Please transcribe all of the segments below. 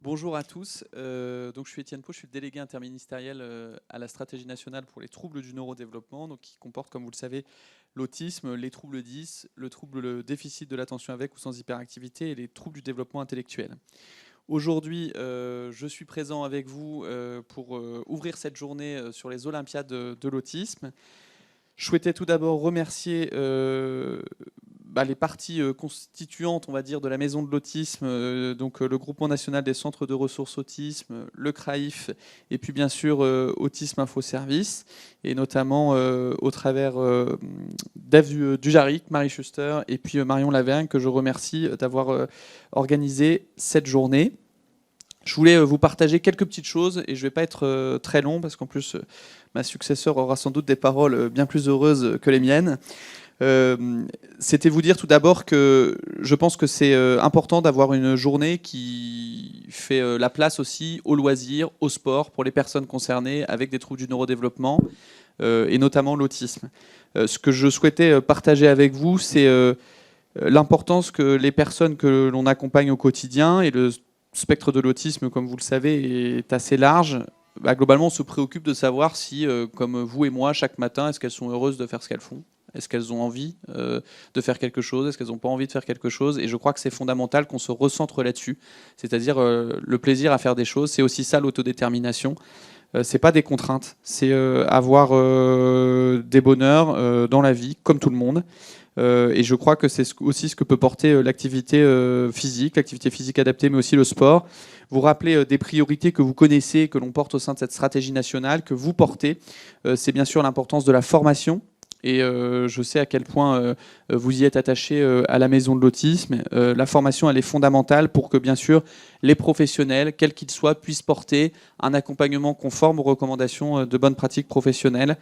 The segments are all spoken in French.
Bonjour à tous. Donc je suis Étienne Pau, je suis le délégué interministériel à la stratégie nationale pour les troubles du neurodéveloppement, donc qui comporte, comme vous le savez, l'autisme, les troubles 10, le déficit de l'attention avec ou sans hyperactivité et les troubles du développement intellectuel. Aujourd'hui, je suis présent avec vous pour ouvrir cette journée sur les Olympiades de l'autisme. Je souhaitais tout d'abord remercier les parties constituantes, on va dire, de la Maison de l'Autisme, donc le Groupement national des centres de ressources autisme, le CRAIF, et puis bien sûr Autisme Info Service, et notamment au travers d'Eve Dujaric, Marie Schuster, et puis Marion Lavergne, que je remercie d'avoir organisé cette journée. Je voulais vous partager quelques petites choses, et je ne vais pas être très long, parce qu'en plus, ma successeur aura sans doute des paroles bien plus heureuses que les miennes. C'était vous dire tout d'abord que je pense que c'est important d'avoir une journée qui fait la place aussi aux loisirs, au sport pour les personnes concernées avec des troubles du neurodéveloppement et notamment l'autisme. Ce que je souhaitais partager avec vous, c'est l'importance que les personnes que l'on accompagne au quotidien, et le spectre de l'autisme, comme vous le savez, est assez large. Globalement, on se préoccupe de savoir si, comme vous et moi, chaque matin, est-ce qu'elles sont heureuses de faire ce qu'elles font ? Est-ce qu'elles ont envie de faire quelque chose ? Est-ce qu'elles n'ont pas envie de faire quelque chose ? Et je crois que c'est fondamental qu'on se recentre là-dessus, c'est-à-dire le plaisir à faire des choses. C'est aussi ça l'autodétermination. C'est pas des contraintes, c'est avoir des bonheurs dans la vie, comme tout le monde. Et je crois que c'est aussi ce que peut porter l'activité physique adaptée, mais aussi le sport. Vous rappelez des priorités que vous connaissez, que l'on porte au sein de cette stratégie nationale, que vous portez. C'est bien sûr l'importance de la formation. Et je sais à quel point vous y êtes attaché à la Maison de l'Autisme. La formation, elle est fondamentale pour que, bien sûr, les professionnels, quels qu'ils soient, puissent porter un accompagnement conforme aux recommandations de bonnes pratiques professionnelles.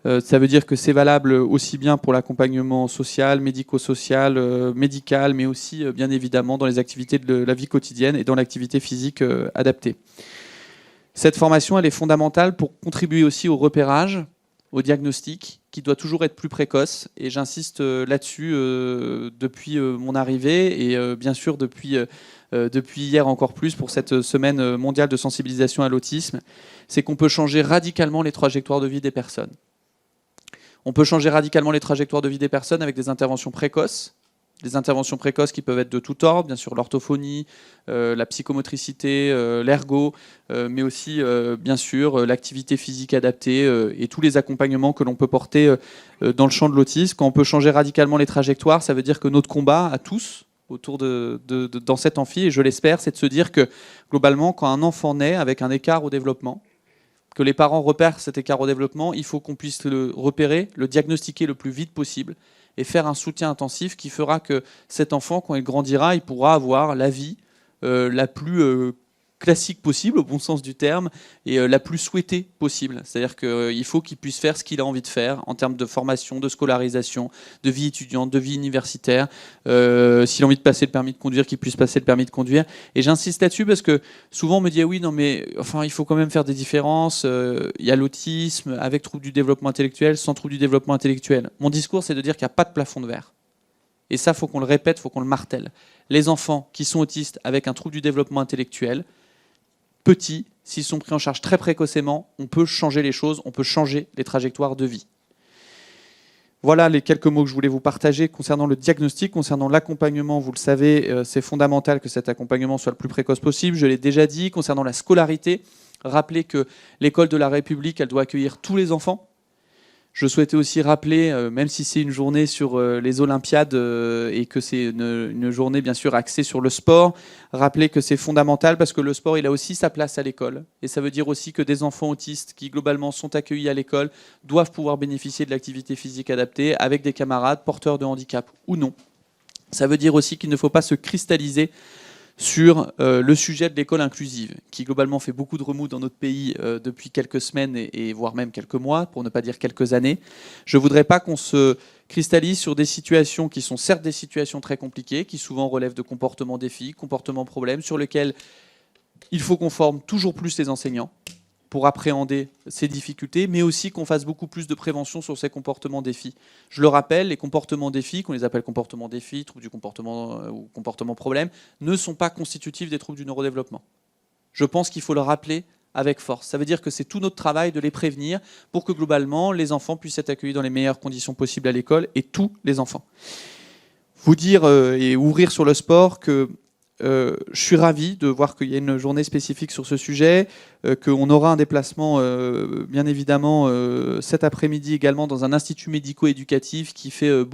Ça veut dire que c'est valable aussi bien pour l'accompagnement social, médico-social, médical, mais aussi, bien évidemment, dans les activités de la vie quotidienne et dans l'activité physique adaptée. Cette formation, elle est fondamentale pour contribuer aussi au repérage, au diagnostic, qui doit toujours être plus précoce. Et j'insiste là-dessus depuis mon arrivée et bien sûr depuis hier encore plus pour cette semaine mondiale de sensibilisation à l'autisme. C'est qu'on peut changer radicalement les trajectoires de vie des personnes. On peut changer radicalement les trajectoires de vie des personnes avec des interventions précoces. Des interventions précoces qui peuvent être de tout ordre, bien sûr l'orthophonie, la psychomotricité, l'ergo, mais aussi bien sûr l'activité physique adaptée et tous les accompagnements que l'on peut porter dans le champ de l'autisme. Quand on peut changer radicalement les trajectoires, ça veut dire que notre combat à tous autour dans cet amphi, et je l'espère, c'est de se dire que globalement, quand un enfant naît avec un écart au développement, que les parents repèrent cet écart au développement, il faut qu'on puisse le repérer, le diagnostiquer le plus vite possible et faire un soutien intensif qui fera que cet enfant, quand il grandira, il pourra avoir la vie la plus classique possible, au bon sens du terme, et la plus souhaitée possible. C'est-à-dire qu'il faut qu'il puisse faire ce qu'il a envie de faire en termes de formation, de scolarisation, de vie étudiante, de vie universitaire. S'il a envie de passer le permis de conduire, qu'il puisse passer le permis de conduire. Et j'insiste là-dessus parce que souvent on me dit ah oui, non mais enfin il faut quand même faire des différences. Il y a l'autisme avec trouble du développement intellectuel, sans trouble du développement intellectuel. Mon discours, c'est de dire qu'il n'y a pas de plafond de verre. Et ça, il faut qu'on le répète, il faut qu'on le martèle. Les enfants qui sont autistes avec un trouble du développement intellectuel, petits, s'ils sont pris en charge très précocement, on peut changer les choses, on peut changer les trajectoires de vie. Voilà les quelques mots que je voulais vous partager concernant le diagnostic, concernant l'accompagnement. Vous le savez, c'est fondamental que cet accompagnement soit le plus précoce possible. Je l'ai déjà dit. Concernant la scolarité, rappelez que l'école de la République, elle doit accueillir tous les enfants. Je souhaitais aussi rappeler, même si c'est une journée sur les Olympiades et que c'est une journée bien sûr axée sur le sport, rappeler que c'est fondamental parce que le sport, il a aussi sa place à l'école. Et ça veut dire aussi que des enfants autistes qui globalement sont accueillis à l'école doivent pouvoir bénéficier de l'activité physique adaptée avec des camarades porteurs de handicap ou non. Ça veut dire aussi qu'il ne faut pas se cristalliser sur le sujet de l'école inclusive, qui globalement fait beaucoup de remous dans notre pays depuis quelques semaines et voire même quelques mois, pour ne pas dire quelques années. Je ne voudrais pas qu'on se cristallise sur des situations qui sont certes des situations très compliquées, qui souvent relèvent de comportements défis, comportements problèmes, sur lesquels il faut qu'on forme toujours plus les enseignants pour appréhender ces difficultés, mais aussi qu'on fasse beaucoup plus de prévention sur ces comportements défis. Je le rappelle, les comportements défis, qu'on les appelle comportements défis, troubles du comportement ou comportements problèmes, ne sont pas constitutifs des troubles du neurodéveloppement. Je pense qu'il faut le rappeler avec force. Ça veut dire que c'est tout notre travail de les prévenir pour que globalement les enfants puissent être accueillis dans les meilleures conditions possibles à l'école, et tous les enfants. Vous dire et ouvrir sur le sport que je suis ravi de voir qu'il y a une journée spécifique sur ce sujet, qu'on aura un déplacement bien évidemment cet après-midi également dans un institut médico-éducatif qui fait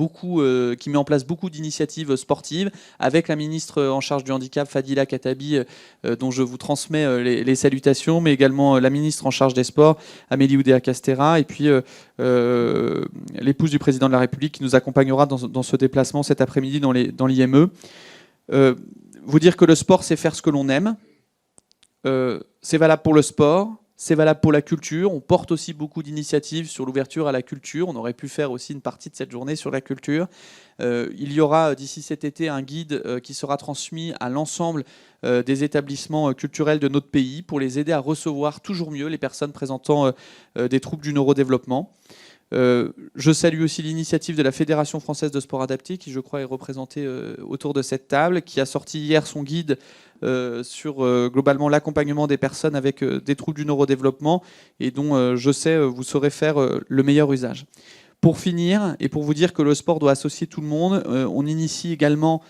qui met en place beaucoup d'initiatives sportives avec la ministre en charge du handicap Fadila Khattabi, dont je vous transmets les salutations, mais également la ministre en charge des sports Amélie Oudéa-Castéra, et puis l'épouse du président de la République qui nous accompagnera dans ce déplacement cet après-midi dans l'IME. Vous dire que le sport, c'est faire ce que l'on aime. C'est valable pour le sport, c'est valable pour la culture. On porte aussi beaucoup d'initiatives sur l'ouverture à la culture. On aurait pu faire aussi une partie de cette journée sur la culture. Il y aura d'ici cet été un guide qui sera transmis à l'ensemble des établissements culturels de notre pays pour les aider à recevoir toujours mieux les personnes présentant des troubles du neurodéveloppement. Je salue aussi l'initiative de la Fédération française de sport adapté, qui je crois est représentée autour de cette table, qui a sorti hier son guide sur globalement l'accompagnement des personnes avec des troubles du neurodéveloppement, et dont je sais vous saurez faire le meilleur usage. Pour finir, et pour vous dire que le sport doit associer tout le monde, on initie également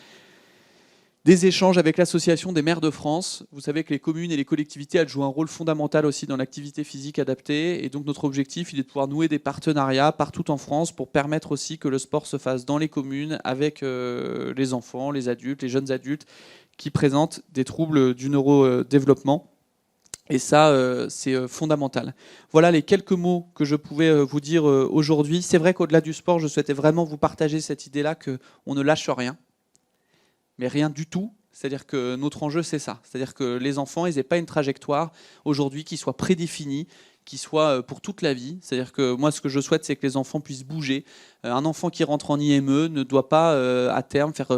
des échanges avec l'Association des maires de France. Vous savez que les communes et les collectivités elles jouent un rôle fondamental aussi dans l'activité physique adaptée. Et donc notre objectif, il est de pouvoir nouer des partenariats partout en France pour permettre aussi que le sport se fasse dans les communes avec les enfants, les adultes, les jeunes adultes qui présentent des troubles du neurodéveloppement. Et ça, c'est fondamental. Voilà les quelques mots que je pouvais vous dire aujourd'hui. C'est vrai qu'au-delà du sport, je souhaitais vraiment vous partager cette idée-là qu'on ne lâche rien. Mais rien du tout. C'est-à-dire que notre enjeu, c'est ça. C'est-à-dire que les enfants, ils n'aient pas une trajectoire aujourd'hui qui soit prédéfinie, qui soit pour toute la vie. C'est-à-dire que moi, ce que je souhaite, c'est que les enfants puissent bouger. Un enfant qui rentre en IME ne doit pas, à terme, faire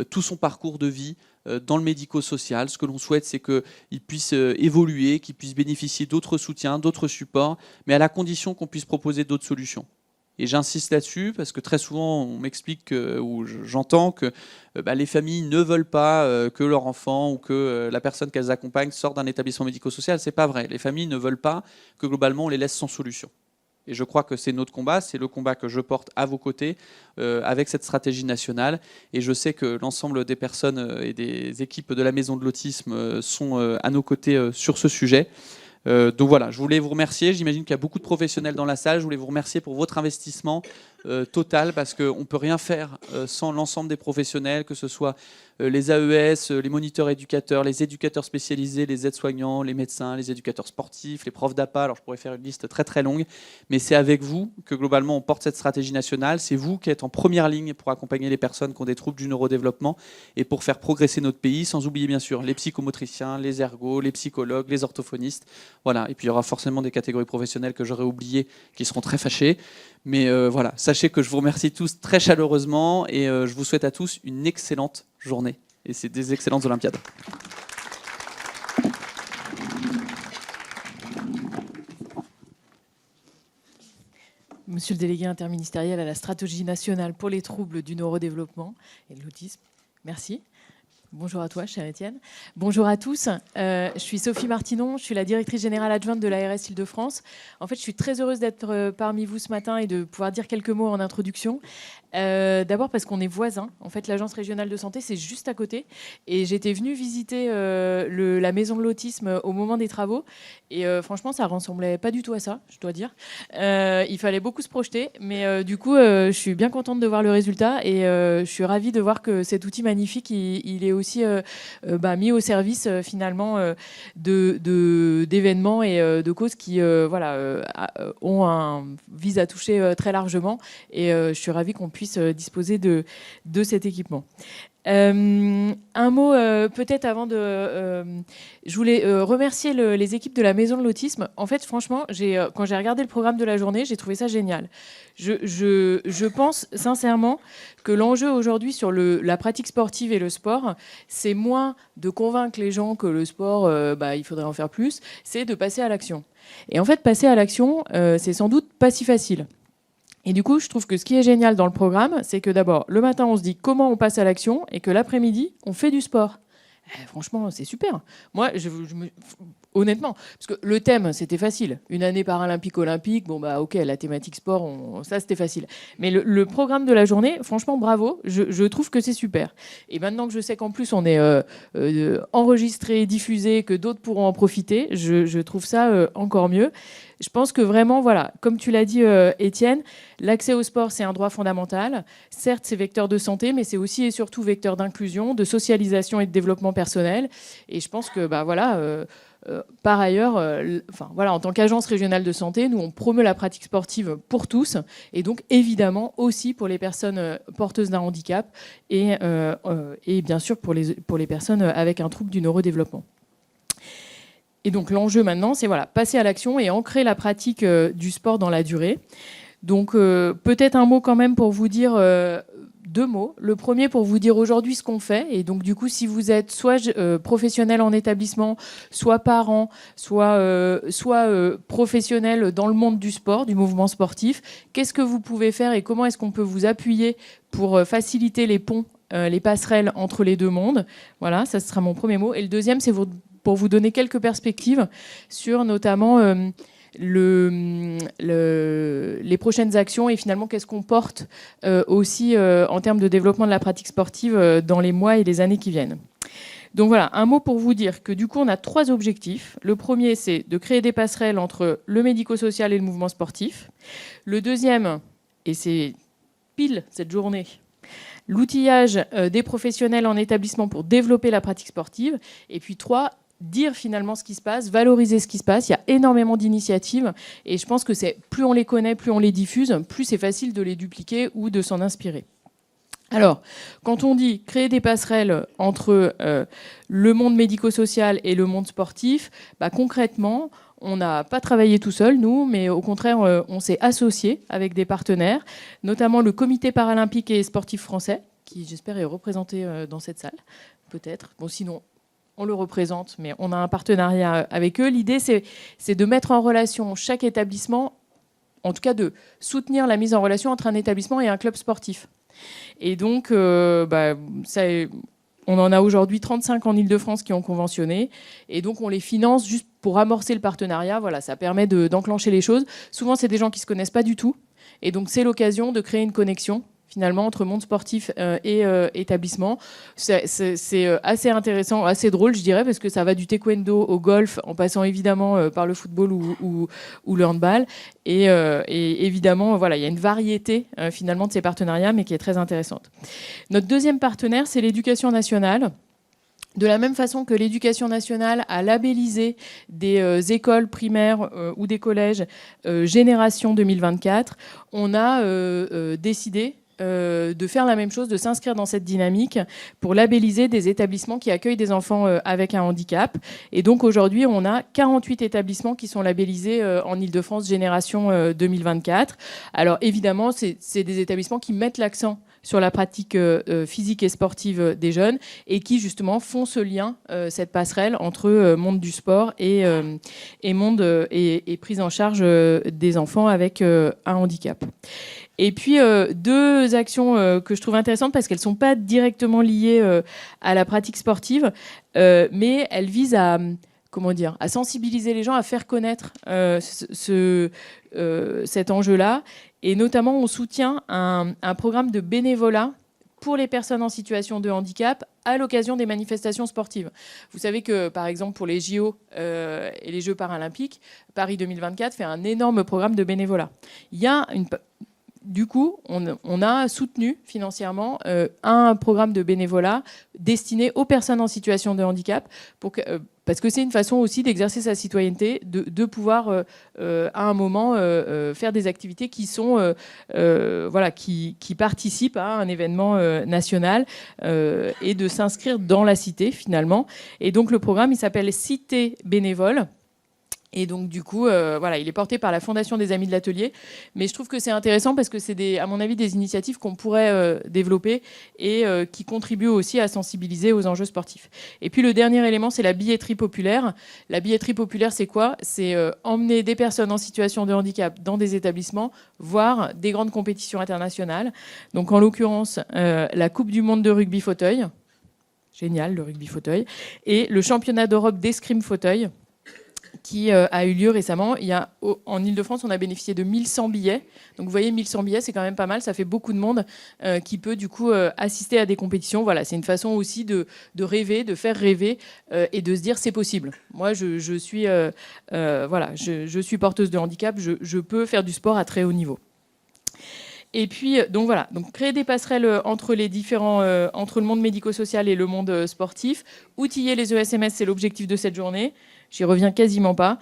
tout son parcours de vie dans le médico-social. Ce que l'on souhaite, c'est qu'il puisse évoluer, qu'il puisse bénéficier d'autres soutiens, d'autres supports, mais à la condition qu'on puisse proposer d'autres solutions. Et j'insiste là-dessus parce que très souvent, on m'explique ou j'entends que les familles ne veulent pas que leur enfant ou que la personne qu'elles accompagnent sorte d'un établissement médico-social. Ce n'est pas vrai. Les familles ne veulent pas que globalement on les laisse sans solution. Et je crois que c'est notre combat, c'est le combat que je porte à vos côtés avec cette stratégie nationale. Et je sais que l'ensemble des personnes et des équipes de la Maison de l'Autisme sont à nos côtés sur ce sujet. Donc voilà, je voulais vous remercier. J'imagine qu'il y a beaucoup de professionnels dans la salle. Je voulais vous remercier pour votre investissement total, parce qu'on ne peut rien faire sans l'ensemble des professionnels, que ce soit les AES, les moniteurs éducateurs, les éducateurs spécialisés, les aides-soignants, les médecins, les éducateurs sportifs, les profs d'APA. Alors je pourrais faire une liste très très longue, mais c'est avec vous que globalement on porte cette stratégie nationale. C'est vous qui êtes en première ligne pour accompagner les personnes qui ont des troubles du neurodéveloppement et pour faire progresser notre pays, sans oublier bien sûr les psychomotriciens, les ergots, les psychologues, les orthophonistes. Voilà. Et puis il y aura forcément des catégories professionnelles que j'aurais oubliées qui seront très fâchées. Mais voilà, sachez que je vous remercie tous très chaleureusement et je vous souhaite à tous une excellente journée. Et c'est des excellentes Olympiades. Monsieur le délégué interministériel à la stratégie nationale pour les troubles du neurodéveloppement et de l'autisme, merci. Bonjour à toi, cher Étienne. Bonjour à tous. Je suis Sophie Martinon, je suis la directrice générale adjointe de l'ARS Île-de-France. En fait, je suis très heureuse d'être parmi vous ce matin et de pouvoir dire quelques mots en introduction. D'abord parce qu'on est voisins. En fait, l'agence régionale de santé, c'est juste à côté. Et j'étais venue visiter la maison de l'autisme au moment des travaux. Et franchement, ça ne ressemblait pas du tout à ça, je dois dire. Il fallait beaucoup se projeter. Mais du coup, je suis bien contente de voir le résultat. Et je suis ravie de voir que cet outil magnifique, il est aussi mis au service finalement d'événements et de causes qui visent à toucher très largement. Et je suis ravie qu'on puisse disposer de cet équipement. Un mot peut-être avant de... je voulais remercier les équipes de la Maison de l'Autisme. En fait, franchement, quand j'ai regardé le programme de la journée, j'ai trouvé ça génial. Je pense sincèrement que l'enjeu aujourd'hui sur la pratique sportive et le sport, c'est moins de convaincre les gens que le sport, il faudrait en faire plus, c'est de passer à l'action. Et en fait, passer à l'action, c'est sans doute pas si facile. Et du coup, je trouve que ce qui est génial dans le programme, c'est que d'abord, le matin, on se dit comment on passe à l'action et que l'après-midi, on fait du sport. Franchement, c'est super. Moi, honnêtement, parce que le thème, c'était facile. Une année paralympique-olympique, bon, bah, ok, la thématique sport, ça, c'était facile. Mais le programme de la journée, franchement, bravo. Je trouve que c'est super. Et maintenant que je sais qu'en plus, on est enregistré, diffusé, que d'autres pourront en profiter, je trouve ça encore mieux. Je pense que vraiment, voilà, comme tu l'as dit, Étienne, l'accès au sport, c'est un droit fondamental. Certes, c'est vecteur de santé, mais c'est aussi et surtout vecteur d'inclusion, de socialisation et de développement personnel. Et je pense que, bah, voilà, par ailleurs, voilà, en tant qu'agence régionale de santé, nous, on promeut la pratique sportive pour tous, et donc évidemment aussi pour les personnes porteuses d'un handicap et bien sûr pour les personnes avec un trouble du neurodéveloppement. Et donc l'enjeu maintenant, c'est voilà, passer à l'action et ancrer la pratique du sport dans la durée. Donc peut-être un mot quand même pour vous dire, 2 mots. Le premier pour vous dire aujourd'hui ce qu'on fait. Et donc du coup, si vous êtes soit professionnel en établissement, soit parent, soit professionnel dans le monde du sport, du mouvement sportif, qu'est-ce que vous pouvez faire et comment est-ce qu'on peut vous appuyer pour faciliter les ponts, les passerelles entre les deux mondes. Voilà, ça sera mon premier mot. Et le deuxième, c'est pour vous donner quelques perspectives sur notamment les prochaines actions et finalement qu'est-ce qu'on porte aussi en termes de développement de la pratique sportive dans les mois et les années qui viennent. Donc voilà, un mot pour vous dire que du coup on a 3 objectifs. Le premier, c'est de créer des passerelles entre le médico-social et le mouvement sportif. Le deuxième, et c'est pile cette journée, l'outillage des professionnels en établissement pour développer la pratique sportive. Et puis 3, dire finalement ce qui se passe, valoriser ce qui se passe. Il y a énormément d'initiatives et je pense que plus on les connaît, plus on les diffuse, plus c'est facile de les dupliquer ou de s'en inspirer. Alors, quand on dit créer des passerelles entre le monde médico-social et le monde sportif, bah, concrètement, on n'a pas travaillé tout seul, nous, mais au contraire, on s'est associé avec des partenaires, notamment le Comité paralympique et sportif français, qui j'espère est représenté dans cette salle, peut-être. Bon, sinon, on le représente, mais on a un partenariat avec eux. L'idée, c'est de mettre en relation chaque établissement, en tout cas de soutenir la mise en relation entre un établissement et un club sportif. Et donc, on en a aujourd'hui 35 en Ile-de-France qui ont conventionné. Et donc, on les finance juste pour amorcer le partenariat. Voilà, ça permet d'enclencher les choses. Souvent, c'est des gens qui ne se connaissent pas du tout. Et donc, c'est l'occasion de créer une connexion finalement entre monde sportif et établissement. C'est assez intéressant, assez drôle, je dirais, parce que ça va du taekwondo au golf, en passant évidemment par le football ou le handball. Et évidemment, voilà, il y a une variété finalement de ces partenariats, mais qui est très intéressante. Notre deuxième partenaire, c'est l'éducation nationale. De la même façon que l'éducation nationale a labellisé des écoles primaires ou des collèges Génération 2024, on a décidé de faire la même chose, de s'inscrire dans cette dynamique pour labelliser des établissements qui accueillent des enfants avec un handicap. Et donc aujourd'hui, on a 48 établissements qui sont labellisés en Ile-de-France Génération 2024. Alors évidemment, c'est des établissements qui mettent l'accent sur la pratique physique et sportive des jeunes et qui justement font ce lien, cette passerelle entre monde du sport et prise en charge des enfants avec un handicap. Et puis, 2 actions que je trouve intéressantes parce qu'elles ne sont pas directement liées à la pratique sportive, mais elles visent à sensibiliser les gens, à faire connaître cet enjeu-là. Et notamment, on soutient un programme de bénévolat pour les personnes en situation de handicap à l'occasion des manifestations sportives. Vous savez que, par exemple, pour les JO et les Jeux paralympiques, Paris 2024 fait un énorme programme de bénévolat. Du coup, on a soutenu financièrement un programme de bénévolat destiné aux personnes en situation de handicap parce que c'est une façon aussi d'exercer sa citoyenneté, de pouvoir à un moment faire des activités qui sont qui participent à un événement national et de s'inscrire dans la cité finalement. Et donc le programme, il s'appelle Cité bénévole. Et donc, du coup, il est porté par la Fondation des Amis de l'Atelier. Mais je trouve que c'est intéressant parce que c'est, à mon avis, des initiatives qu'on pourrait développer et qui contribuent aussi à sensibiliser aux enjeux sportifs. Et puis, le dernier élément, c'est la billetterie populaire. La billetterie populaire, c'est quoi ? C'est emmener des personnes en situation de handicap dans des établissements, voire des grandes compétitions internationales. Donc, en l'occurrence, la Coupe du monde de rugby fauteuil. génial, le rugby fauteuil, et le championnat d'Europe d'escrime fauteuil, qui a eu lieu récemment. En Ile-de-France, on a bénéficié de 1100 billets. Donc vous voyez, 1100 billets, c'est quand même pas mal. Ça fait beaucoup de monde qui peut du coup assister à des compétitions. Voilà, c'est une façon aussi de rêver, de faire rêver et de se dire c'est possible. Moi, je suis porteuse de handicap. Je peux faire du sport à très haut niveau. Et puis, donc voilà, donc créer des passerelles entre les différents, entre le monde médico-social et le monde sportif. Outiller les ESMS, c'est l'objectif de cette journée. J'y reviens quasiment pas.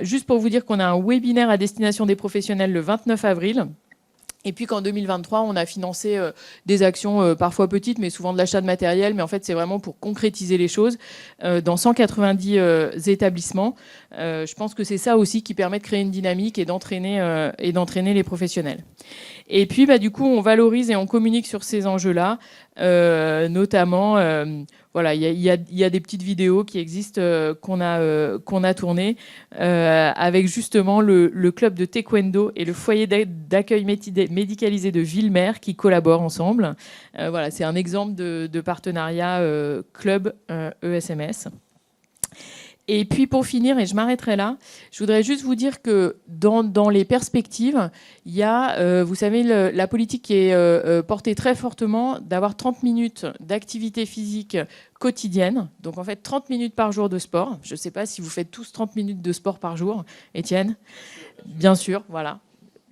Juste pour vous dire qu'on a un webinaire à destination des professionnels le 29 avril. Et puis qu'en 2023, on a financé des actions parfois petites, mais souvent de l'achat de matériel. Mais en fait, c'est vraiment pour concrétiser les choses dans 190 établissements. Je pense que c'est ça aussi qui permet de créer une dynamique et d'entraîner les professionnels. Et puis, du coup, on valorise et on communique sur ces enjeux-là, notamment... voilà, il y a des petites vidéos qui existent qu'on a tournées avec justement le club de taekwondo et le foyer d'accueil médicalisé de Villemer qui collaborent ensemble. Voilà, c'est un exemple de partenariat club ESMS. Et puis pour finir, et je m'arrêterai là, je voudrais juste vous dire que dans les perspectives, il y a, vous savez, la politique qui est portée très fortement d'avoir 30 minutes d'activité physique quotidienne. Donc en fait, 30 minutes par jour de sport. Je ne sais pas si vous faites tous 30 minutes de sport par jour. Étienne ? Bien sûr, voilà.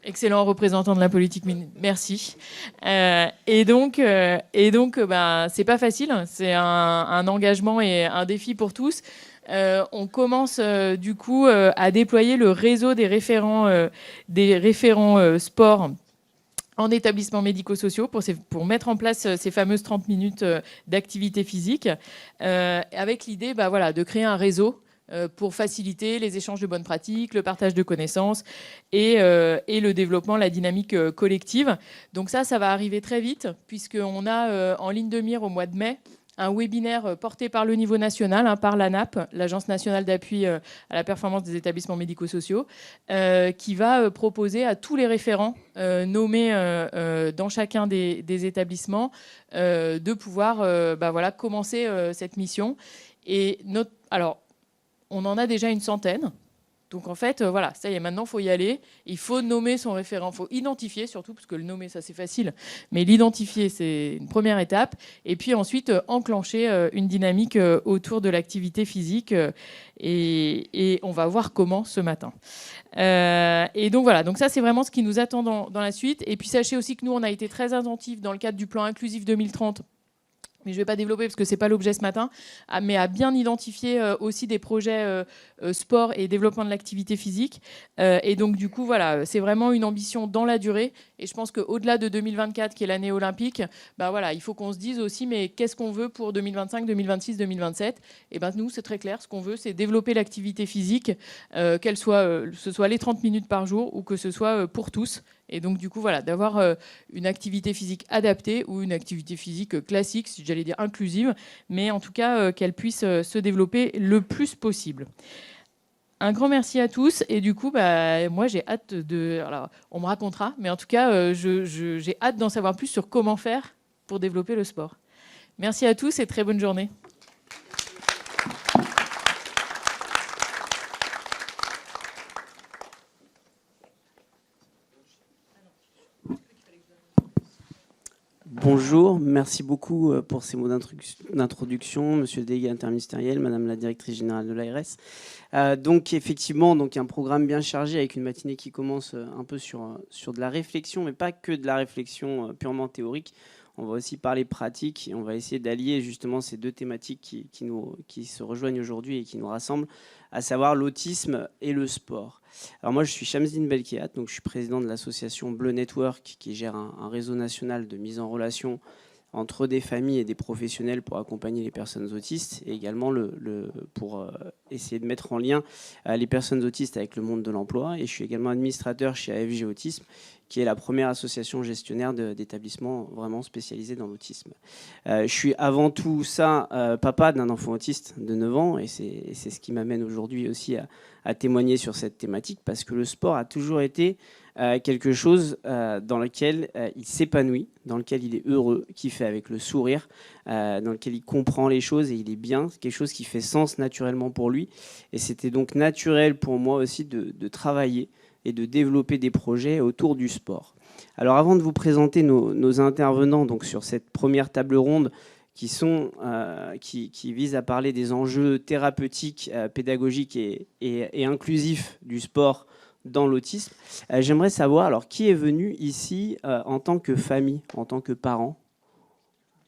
Excellent représentant de la politique, merci. Et donc, c'est pas facile. C'est un engagement et un défi pour tous. On commence du coup à déployer le réseau des référents sport en établissements médico-sociaux pour mettre en place ces fameuses 30 minutes d'activité physique, avec l'idée de créer un réseau pour faciliter les échanges de bonnes pratiques, le partage de connaissances et le développement, la dynamique collective. Donc ça va arriver très vite, puisqu'on a en ligne de mire au mois de mai un webinaire porté par le niveau national, par l'ANAP, l'Agence nationale d'appui à la performance des établissements médico-sociaux, qui va proposer à tous les référents nommés dans chacun des établissements de pouvoir commencer cette mission. Et alors, on en a déjà une centaine. Donc en fait, ça y est, maintenant, il faut y aller. Il faut nommer son référent. Il faut identifier surtout, parce que le nommer, ça c'est facile. Mais l'identifier, c'est une première étape. Et puis ensuite, enclencher une dynamique autour de l'activité physique. Et on va voir comment ce matin. Et donc voilà, donc ça c'est vraiment ce qui nous attend dans la suite. Et puis sachez aussi que nous, on a été très attentifs dans le cadre du plan inclusif 2030. Mais je ne vais pas développer parce que ce n'est pas l'objet ce matin, mais à bien identifier aussi des projets sport et développement de l'activité physique. Et donc, du coup, voilà, c'est vraiment une ambition dans la durée. Et je pense qu'au-delà de 2024, qui est l'année olympique, il faut qu'on se dise aussi, mais qu'est-ce qu'on veut pour 2025, 2026, 2027 ? Et nous, c'est très clair. Ce qu'on veut, c'est développer l'activité physique, ce soit les 30 minutes par jour ou que ce soit pour tous. Et donc, du coup, voilà, d'avoir une activité physique adaptée ou une activité physique classique, si j'allais dire inclusive, mais en tout cas, qu'elle puisse se développer le plus possible. Un grand merci à tous. Et du coup, moi, j'ai hâte de... Alors, on me racontera, mais en tout cas, j'ai hâte d'en savoir plus sur comment faire pour développer le sport. Merci à tous et très bonne journée. Bonjour, merci beaucoup pour ces mots d'introduction, monsieur le délégué interministériel, madame la directrice générale de l'ARS. Donc effectivement, il y a un programme bien chargé avec une matinée qui commence un peu sur de la réflexion, mais pas que de la réflexion purement théorique. On va aussi parler pratique et on va essayer d'allier justement ces deux thématiques qui se rejoignent aujourd'hui et qui nous rassemblent, à savoir l'autisme et le sport. Alors moi, je suis Shamsdine Belkheat, donc je suis président de l'association Bleu Network qui gère un réseau national de mise en relation entre des familles et des professionnels pour accompagner les personnes autistes et également pour essayer de mettre en lien les personnes autistes avec le monde de l'emploi. Et je suis également administrateur chez AFG Autisme qui est la première association gestionnaire d'établissements vraiment spécialisés dans l'autisme. Je suis avant tout ça papa d'un enfant autiste de 9 ans, et c'est ce qui m'amène aujourd'hui aussi à témoigner sur cette thématique, parce que le sport a toujours été quelque chose dans lequel il s'épanouit, dans lequel il est heureux, qui fait avec le sourire, dans lequel il comprend les choses et il est bien. C'est quelque chose qui fait sens naturellement pour lui. Et c'était donc naturel pour moi aussi de travailler et de développer des projets autour du sport. Alors avant de vous présenter nos intervenants donc sur cette première table ronde qui visent à parler des enjeux thérapeutiques, pédagogiques et inclusifs du sport dans l'autisme, j'aimerais savoir alors qui est venu ici en tant que famille, en tant que parent.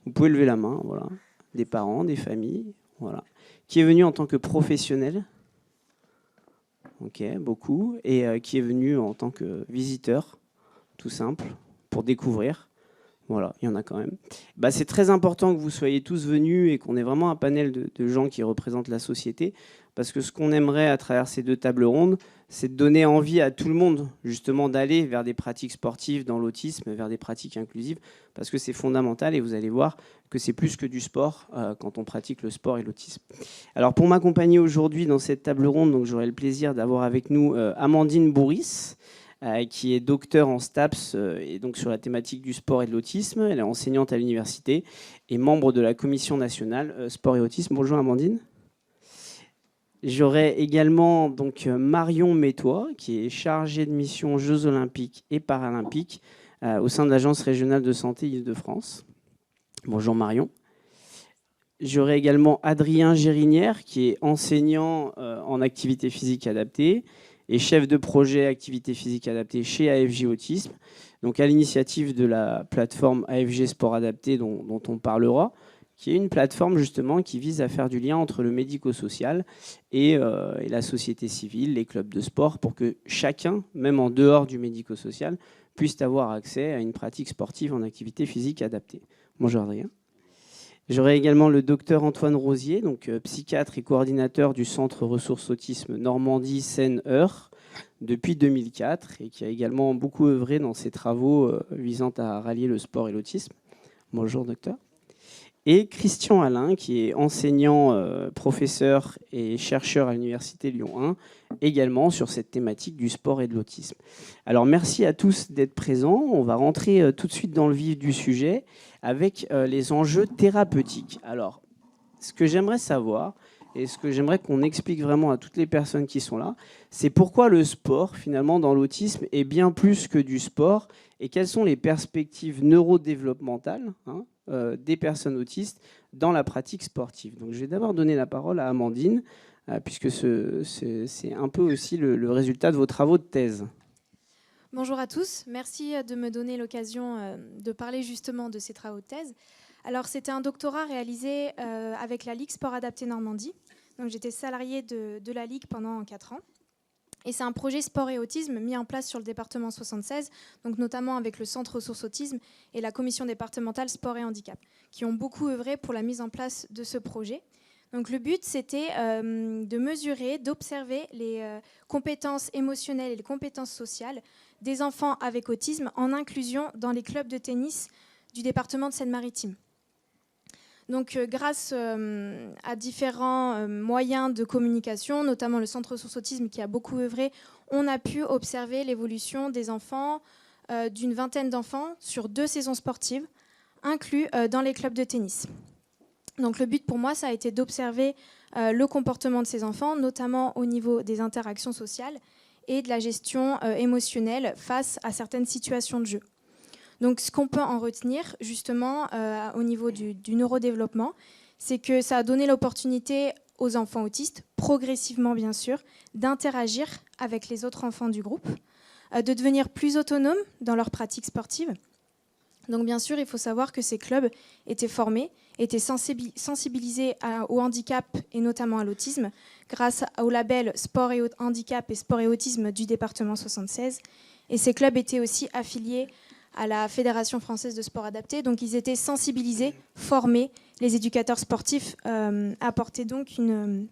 Vous pouvez lever la main, voilà. Des parents, des familles, voilà. Qui est venu en tant que professionnel? Ok, beaucoup. Et qui est venu en tant que visiteur, tout simple, pour découvrir. Voilà, il y en a quand même. C'est très important que vous soyez tous venus et qu'on ait vraiment un panel de gens qui représentent la société, parce que ce qu'on aimerait à travers ces deux tables rondes, c'est de donner envie à tout le monde justement d'aller vers des pratiques sportives dans l'autisme, vers des pratiques inclusives, parce que c'est fondamental et vous allez voir que c'est plus que du sport quand on pratique le sport et l'autisme. Alors pour m'accompagner aujourd'hui dans cette table ronde, donc j'aurai le plaisir d'avoir avec nous Amandine Bourris, qui est docteur en STAPS et donc sur la thématique du sport et de l'autisme. Elle est enseignante à l'université et membre de la commission nationale sport et autisme. Bonjour Amandine. J'aurai également donc Marion Métois, qui est chargée de mission Jeux Olympiques et Paralympiques au sein de l'Agence régionale de santé Île-de-France. Bonjour Marion. J'aurai également Adrien Gérinière, qui est enseignant en activité physique adaptée et chef de projet activité physique adaptée chez AFJ Autisme, donc à l'initiative de la plateforme AFG Sport Adapté dont on parlera, qui est une plateforme justement qui vise à faire du lien entre le médico-social et la société civile, les clubs de sport, pour que chacun, même en dehors du médico-social, puisse avoir accès à une pratique sportive en activité physique adaptée. Bonjour Adrien. J'aurai également le docteur Antoine Rosier, donc psychiatre et coordinateur du Centre Ressources Autisme Normandie Seine-Eure depuis 2004 et qui a également beaucoup œuvré dans ses travaux visant à rallier le sport et l'autisme. Bonjour docteur. Et Christian Alain, qui est enseignant, professeur et chercheur à l'Université Lyon 1, également sur cette thématique du sport et de l'autisme. Alors merci à tous d'être présents. On va rentrer tout de suite dans le vif du sujet avec les enjeux thérapeutiques. Alors, ce que j'aimerais savoir, et ce que j'aimerais qu'on explique vraiment à toutes les personnes qui sont là, c'est pourquoi le sport, finalement, dans l'autisme, est bien plus que du sport, et quelles sont les perspectives neurodéveloppementales des personnes autistes dans la pratique sportive. Donc, je vais d'abord donner la parole à Amandine, puisque c'est un peu aussi le résultat de vos travaux de thèse. Bonjour à tous, merci de me donner l'occasion de parler justement de ces travaux de thèse. Alors, c'était un doctorat réalisé avec la Ligue Sport Adapté Normandie. Donc, j'étais salariée de la Ligue pendant 4 ans. Et c'est un projet sport et autisme mis en place sur le département 76, donc notamment avec le Centre Ressources Autisme et la commission départementale sport et handicap, qui ont beaucoup œuvré pour la mise en place de ce projet. Donc le but, c'était de mesurer, d'observer les compétences émotionnelles et les compétences sociales des enfants avec autisme en inclusion dans les clubs de tennis du département de Seine-Maritime. Donc, grâce à différents moyens de communication, notamment le Centre Ressources Autisme qui a beaucoup œuvré, on a pu observer l'évolution des enfants, d'une vingtaine d'enfants, sur 2 saisons sportives, inclus dans les clubs de tennis. Donc, le but pour moi, ça a été d'observer le comportement de ces enfants, notamment au niveau des interactions sociales et de la gestion émotionnelle face à certaines situations de jeu. Donc, ce qu'on peut en retenir, justement, au niveau du neurodéveloppement, c'est que ça a donné l'opportunité aux enfants autistes, progressivement bien sûr, d'interagir avec les autres enfants du groupe, de devenir plus autonomes dans leurs pratiques sportives. Donc, bien sûr, il faut savoir que ces clubs étaient formés, étaient sensibilisés au handicap et notamment à l'autisme, grâce au label Sport et Handicap et Sport et Autisme du département 76. Et ces clubs étaient aussi affiliés à la Fédération française de sport adapté. Donc, ils étaient sensibilisés, formés. Les éducateurs sportifs apportaient donc une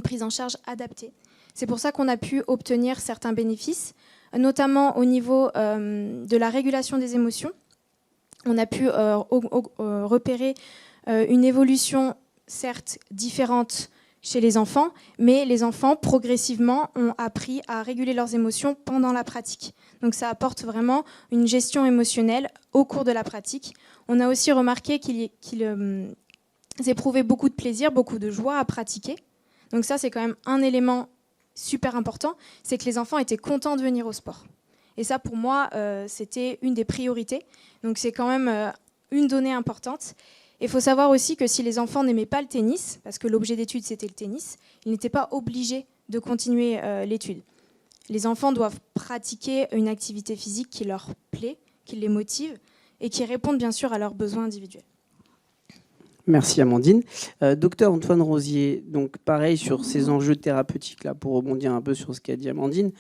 prise en charge adaptée. C'est pour ça qu'on a pu obtenir certains bénéfices, notamment au niveau de la régulation des émotions. On a pu repérer une évolution certes différente chez les enfants, mais les enfants progressivement ont appris à réguler leurs émotions pendant la pratique. Donc ça apporte vraiment une gestion émotionnelle au cours de la pratique. On a aussi remarqué qu'ils éprouvaient beaucoup de plaisir, beaucoup de joie à pratiquer. Donc ça, c'est quand même un élément super important, c'est que les enfants étaient contents de venir au sport. Et ça, pour moi, c'était une des priorités. Donc c'est quand même une donnée importante. Il faut savoir aussi que si les enfants n'aimaient pas le tennis, parce que l'objet d'étude c'était le tennis, ils n'étaient pas obligés de continuer l'étude. Les enfants doivent pratiquer une activité physique qui leur plaît, qui les motive et qui réponde bien sûr à leurs besoins individuels. Merci Amandine. Docteur Antoine Rosier, donc pareil sur ces enjeux thérapeutiques, là, pour rebondir un peu sur ce qu'a dit Amandine.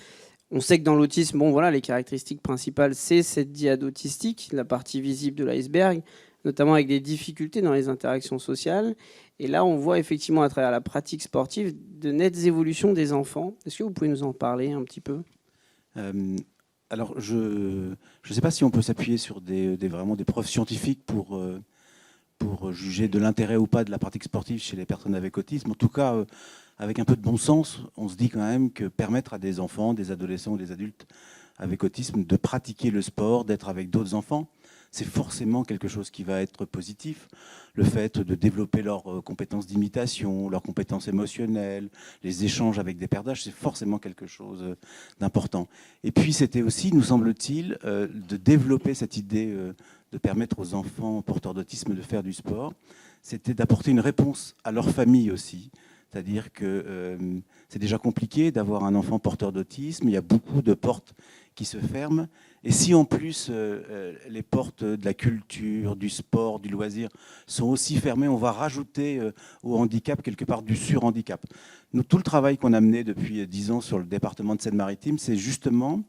On sait que dans l'autisme, bon, voilà, les caractéristiques principales, c'est cette dyade autistique, la partie visible de l'iceberg, notamment avec des difficultés dans les interactions sociales. Et là, on voit effectivement à travers la pratique sportive de nettes évolutions des enfants. Est-ce que vous pouvez nous en parler un petit peu ? Alors, je ne sais pas si on peut s'appuyer sur vraiment des preuves scientifiques pour juger de l'intérêt ou pas de la pratique sportive chez les personnes avec autisme. En tout cas, avec un peu de bon sens, on se dit quand même que permettre à des enfants, des adolescents ou des adultes avec autisme de pratiquer le sport, d'être avec d'autres enfants, c'est forcément quelque chose qui va être positif. Le fait de développer leurs compétences d'imitation, leurs compétences émotionnelles, les échanges avec des pairs d'âge, c'est forcément quelque chose d'important. Et puis c'était aussi, nous semble-t-il, de développer cette idée de permettre aux enfants porteurs d'autisme de faire du sport. C'était d'apporter une réponse à leur famille aussi. C'est-à-dire que c'est déjà compliqué d'avoir un enfant porteur d'autisme, il y a beaucoup de portes qui se ferment. Et si en plus les portes de la culture, du sport, du loisir sont aussi fermées, on va rajouter au handicap quelque part du surhandicap. Nous, tout le travail qu'on a mené depuis 10 ans sur le département de Seine-Maritime, c'est justement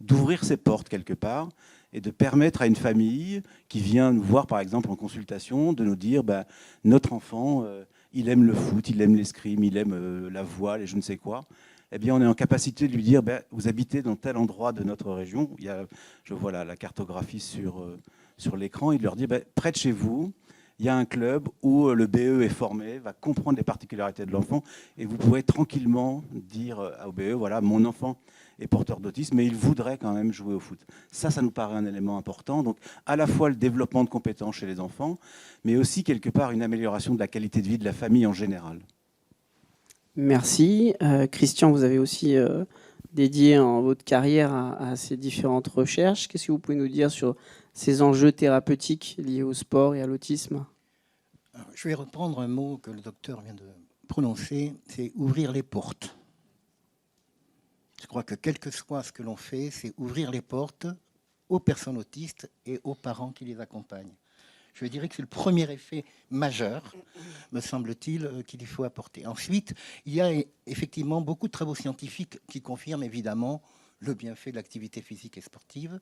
d'ouvrir ces portes quelque part et de permettre à une famille qui vient nous voir par exemple en consultation de nous dire notre enfant, il aime le foot, il aime l'escrime, il aime la voile et je ne sais quoi. Eh bien, on est en capacité de lui dire vous habitez dans tel endroit de notre région. Je vois la cartographie sur l'écran et de leur dire près de chez vous, il y a un club où le BE est formé, va comprendre les particularités de l'enfant et vous pourrez tranquillement dire au BE voilà, mon enfant est porteur d'autisme, mais il voudrait quand même jouer au foot. Ça nous paraît un élément important. Donc, à la fois le développement de compétences chez les enfants, mais aussi quelque part une amélioration de la qualité de vie de la famille en général. Merci. Christian, vous avez aussi dédié votre carrière à ces différentes recherches. Qu'est-ce que vous pouvez nous dire sur ces enjeux thérapeutiques liés au sport et à l'autisme ? Je vais reprendre un mot que le docteur vient de prononcer, c'est ouvrir les portes. Je crois que quel que soit ce que l'on fait, c'est ouvrir les portes aux personnes autistes et aux parents qui les accompagnent. Je dirais que c'est le premier effet majeur, me semble-t-il, qu'il faut apporter. Ensuite, il y a effectivement beaucoup de travaux scientifiques qui confirment évidemment le bienfait de l'activité physique et sportive.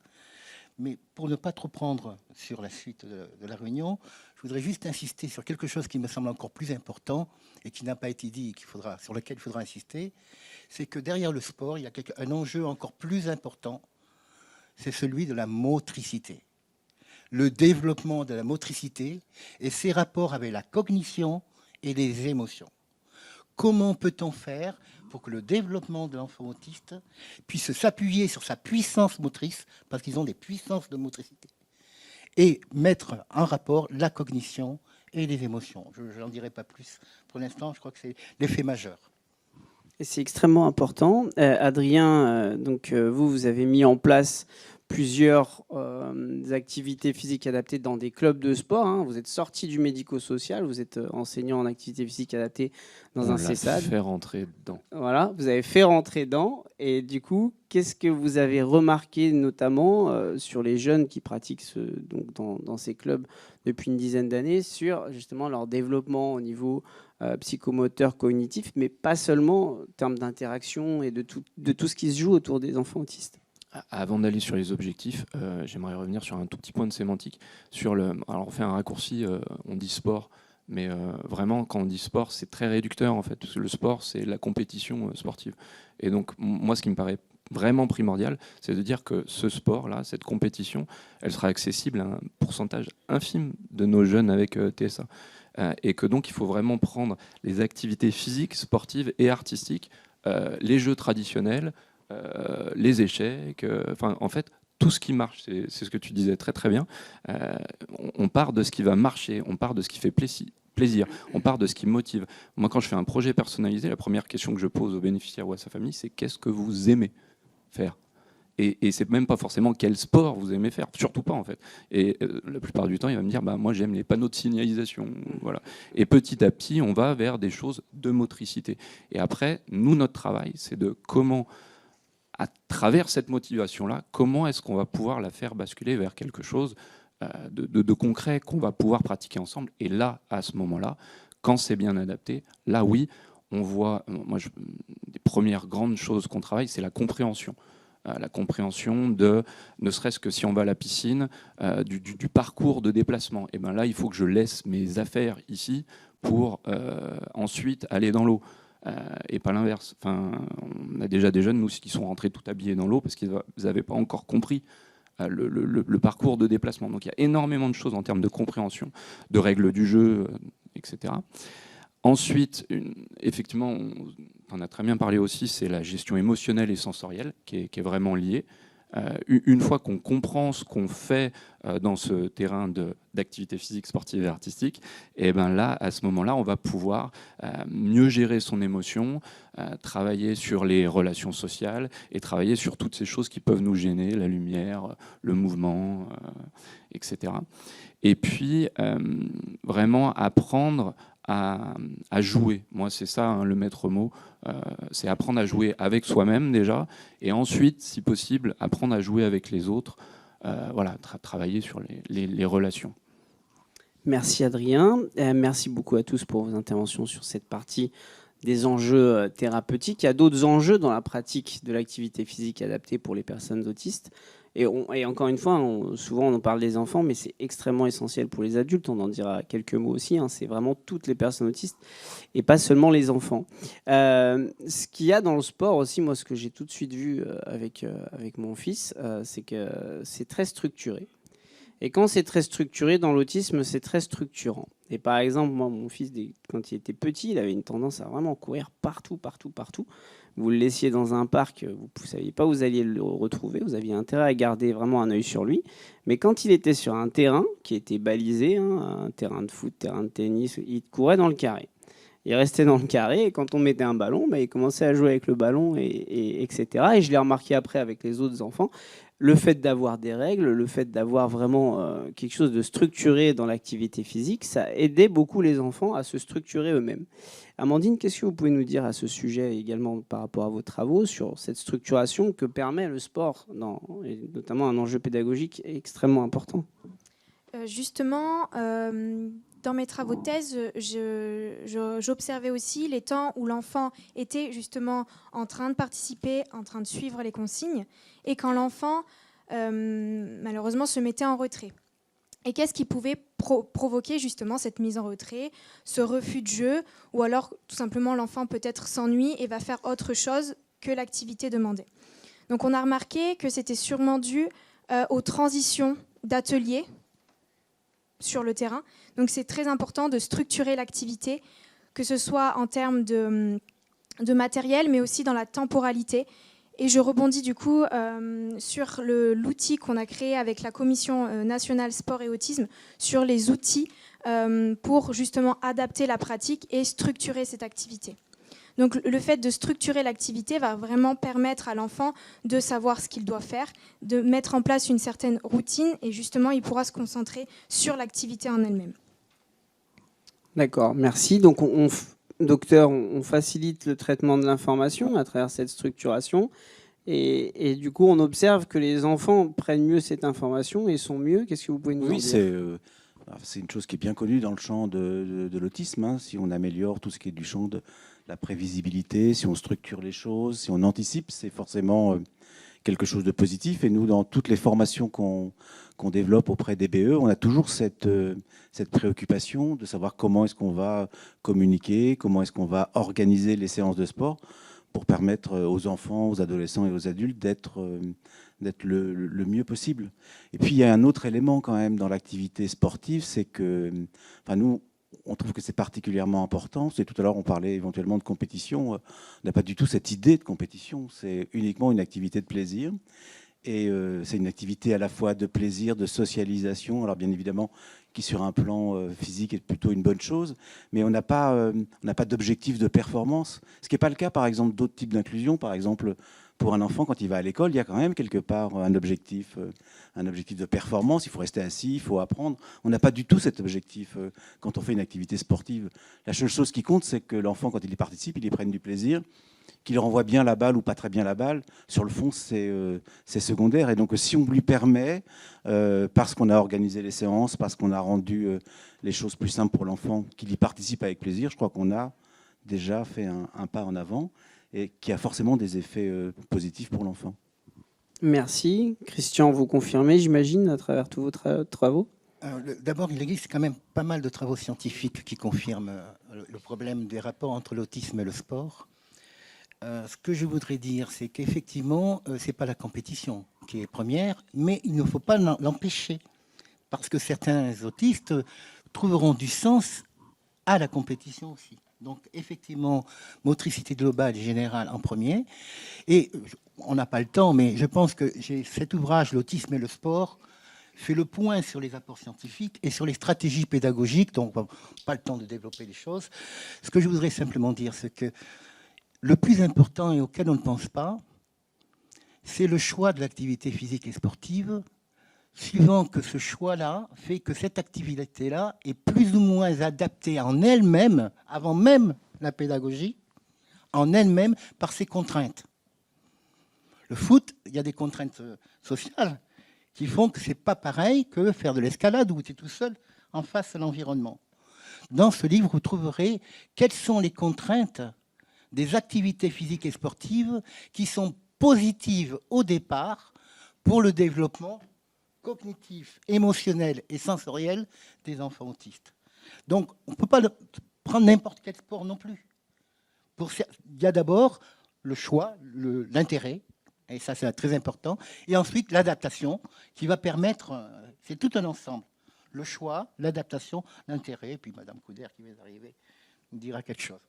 Mais pour ne pas trop prendre sur la suite de la réunion, je voudrais juste insister sur quelque chose qui me semble encore plus important et qui n'a pas été dit, sur lequel il faudra insister, c'est que derrière le sport, il y a un enjeu encore plus important, c'est celui de la motricité. Le développement de la motricité et ses rapports avec la cognition et les émotions. Comment peut-on faire pour que le développement de l'enfant autiste puisse s'appuyer sur sa puissance motrice, parce qu'ils ont des puissances de motricité, et mettre en rapport la cognition et les émotions. Je n'en dirai pas plus. Pour l'instant, je crois que c'est l'effet majeur. Et c'est extrêmement important. Adrien, vous avez mis en place plusieurs activités physiques adaptées dans des clubs de sport. Hein. Vous êtes sorti du médico-social, vous êtes enseignant en activité physique adaptée dans un CESAD. Fait rentrer dedans. Voilà, vous avez fait rentrer dedans. Et du coup, qu'est-ce que vous avez remarqué notamment sur les jeunes qui pratiquent dans ces clubs depuis une dizaine d'années sur justement leur développement au niveau psychomoteur, cognitif, mais pas seulement en termes d'interaction et de tout ce qui se joue autour des enfants autistes? Avant d'aller sur les objectifs, j'aimerais revenir sur un tout petit point de sémantique. Alors on fait un raccourci, on dit sport, Mais vraiment, quand on dit sport, c'est très réducteur en fait, parce que le sport, c'est la compétition sportive. Et donc, moi, ce qui me paraît vraiment primordial, c'est de dire que ce sport-là, cette compétition, elle sera accessible à un pourcentage infime de nos jeunes avec TSA. Et que donc, il faut vraiment prendre les activités physiques, sportives et artistiques, les jeux traditionnels, les échecs, en fait, tout ce qui marche, c'est ce que tu disais très très bien. On part de ce qui va marcher, on part de ce qui fait plaisir, on part de ce qui motive. Moi, quand je fais un projet personnalisé, la première question que je pose au bénéficiaire ou à sa famille, c'est qu'est-ce que vous aimez faire ? Et c'est même pas forcément quel sport vous aimez faire, surtout pas en fait. Et la plupart du temps, il va me dire, moi j'aime les panneaux de signalisation, voilà. Et petit à petit, on va vers des choses de motricité. Et après, nous, notre travail, c'est de comment, à travers cette motivation-là, comment est-ce qu'on va pouvoir la faire basculer vers quelque chose de concret qu'on va pouvoir pratiquer ensemble. Et là, à ce moment-là, quand c'est bien adapté, là oui, on voit, les premières grandes choses qu'on travaille, c'est la compréhension. La compréhension de, ne serait-ce que si on va à la piscine, du parcours de déplacement. Et bien là, il faut que je laisse mes affaires ici pour ensuite aller dans l'eau. Et pas l'inverse. Enfin, on a déjà des jeunes, nous, qui sont rentrés tout habillés dans l'eau parce qu'ils n'avaient pas encore compris le parcours de déplacement. Donc il y a énormément de choses en termes de compréhension, de règles du jeu, etc. Ensuite, effectivement, on en a très bien parlé aussi, c'est la gestion émotionnelle et sensorielle qui est vraiment liée. Une fois qu'on comprend ce qu'on fait dans ce terrain d'activité physique, sportive et artistique, et ben là, à ce moment-là, on va pouvoir mieux gérer son émotion, travailler sur les relations sociales et travailler sur toutes ces choses qui peuvent nous gêner, la lumière, le mouvement, etc. Et puis, vraiment apprendre à jouer. Moi, c'est ça, hein, le maître mot. C'est apprendre à jouer avec soi-même déjà, et ensuite, si possible, apprendre à jouer avec les autres. Voilà, travailler sur les relations. Merci Adrien. Merci beaucoup à tous pour vos interventions sur cette partie des enjeux thérapeutiques. Il y a d'autres enjeux dans la pratique de l'activité physique adaptée pour les personnes autistes. Et encore une fois, souvent on en parle des enfants, mais c'est extrêmement essentiel pour les adultes. On en dira quelques mots aussi. C'est vraiment toutes les personnes autistes et pas seulement les enfants. Ce qu'il y a dans le sport aussi, moi, ce que j'ai tout de suite vu avec mon fils, c'est que c'est très structuré. Et quand c'est très structuré dans l'autisme, c'est très structurant. Et par exemple, moi, mon fils, quand il était petit, il avait une tendance à vraiment courir partout, partout, partout. Vous le laissiez dans un parc, vous ne saviez pas où vous alliez le retrouver, vous aviez intérêt à garder vraiment un œil sur lui. Mais quand il était sur un terrain qui était balisé, un terrain de foot, terrain de tennis, il courait dans le carré. Il restait dans le carré et quand on mettait un ballon, il commençait à jouer avec le ballon, etc. Et je l'ai remarqué après avec les autres enfants. Le fait d'avoir des règles, le fait d'avoir vraiment quelque chose de structuré dans l'activité physique, ça aidait beaucoup les enfants à se structurer eux-mêmes. Amandine, qu'est-ce que vous pouvez nous dire à ce sujet également par rapport à vos travaux sur cette structuration que permet le sport, et notamment un enjeu pédagogique extrêmement important ? Justement, dans mes travaux de thèse, j'observais aussi les temps où l'enfant était justement en train de participer, en train de suivre les consignes, et quand l'enfant, malheureusement, se mettait en retrait. Et qu'est-ce qui pouvait provoquer justement cette mise en retrait, ce refus de jeu, ou alors tout simplement l'enfant peut-être s'ennuie et va faire autre chose que l'activité demandée. Donc on a remarqué que c'était sûrement dû aux transitions d'ateliers sur le terrain. Donc c'est très important de structurer l'activité, que ce soit en termes de matériel, mais aussi dans la temporalité. Et je rebondis du coup sur l'outil qu'on a créé avec la Commission nationale sport et autisme, sur les outils pour justement adapter la pratique et structurer cette activité. Donc le fait de structurer l'activité va vraiment permettre à l'enfant de savoir ce qu'il doit faire, de mettre en place une certaine routine et justement il pourra se concentrer sur l'activité en elle-même. D'accord, merci. Donc docteur, on facilite le traitement de l'information à travers cette structuration et du coup on observe que les enfants prennent mieux cette information et sont mieux. Qu'est-ce que vous pouvez nous en dire ? C'est une chose qui est bien connue dans le champ de l'autisme. Si on améliore tout ce qui est du champ la prévisibilité, si on structure les choses, si on anticipe, c'est forcément quelque chose de positif. Et nous, dans toutes les formations qu'on développe auprès des BE, on a toujours cette préoccupation de savoir comment est-ce qu'on va communiquer, comment est-ce qu'on va organiser les séances de sport pour permettre aux enfants, aux adolescents et aux adultes d'être le mieux possible. Et puis, il y a un autre élément quand même dans l'activité sportive, c'est que nous, on trouve que c'est particulièrement important. Tout à l'heure, on parlait éventuellement de compétition. On n'a pas du tout cette idée de compétition. C'est uniquement une activité de plaisir. Et c'est une activité à la fois de plaisir, de socialisation. Alors bien évidemment, qui sur un plan physique est plutôt une bonne chose, mais on n'a pas d'objectif de performance. Ce qui n'est pas le cas, par exemple, d'autres types d'inclusion. Par exemple, pour un enfant, quand il va à l'école, il y a quand même quelque part un objectif de performance. Il faut rester assis, il faut apprendre. On n'a pas du tout cet objectif quand on fait une activité sportive. La seule chose qui compte, c'est que l'enfant, quand il y participe, il y prenne du plaisir, qu'il renvoie bien la balle ou pas très bien la balle. Sur le fond, c'est secondaire. Et donc, si on lui permet, parce qu'on a organisé les séances, parce qu'on a rendu les choses plus simples pour l'enfant, qu'il y participe avec plaisir, je crois qu'on a déjà fait un pas en avant et qui a forcément des effets positifs pour l'enfant. Merci. Christian, vous confirmez, j'imagine, à travers tous vos travaux? D'abord, il existe quand même pas mal de travaux scientifiques qui confirment le problème des rapports entre l'autisme et le sport. Ce que je voudrais dire, c'est qu'effectivement, ce n'est pas la compétition qui est première, mais il ne faut pas l'empêcher. Parce que certains autistes trouveront du sens à la compétition aussi. Donc, effectivement, motricité globale et générale en premier. Et on n'a pas le temps, mais je pense que cet ouvrage, L'autisme et le sport, fait le point sur les apports scientifiques et sur les stratégies pédagogiques. Donc, pas le temps de développer les choses. Ce que je voudrais simplement dire, c'est que le plus important et auquel on ne pense pas, c'est le choix de l'activité physique et sportive, suivant que ce choix-là fait que cette activité-là est plus ou moins adaptée en elle-même, avant même la pédagogie, en elle-même par ses contraintes. Le foot, il y a des contraintes sociales qui font que ce n'est pas pareil que faire de l'escalade où tu es tout seul en face à l'environnement. Dans ce livre, vous trouverez quelles sont les contraintes des activités physiques et sportives qui sont positives au départ pour le développement cognitif, émotionnel et sensoriel des enfants autistes. Donc, on ne peut pas prendre n'importe quel sport non plus. Il y a d'abord le choix, l'intérêt, et ça c'est très important, et ensuite l'adaptation qui va permettre, c'est tout un ensemble, le choix, l'adaptation, l'intérêt, et puis Madame Couder qui va arriver nous dira quelque chose.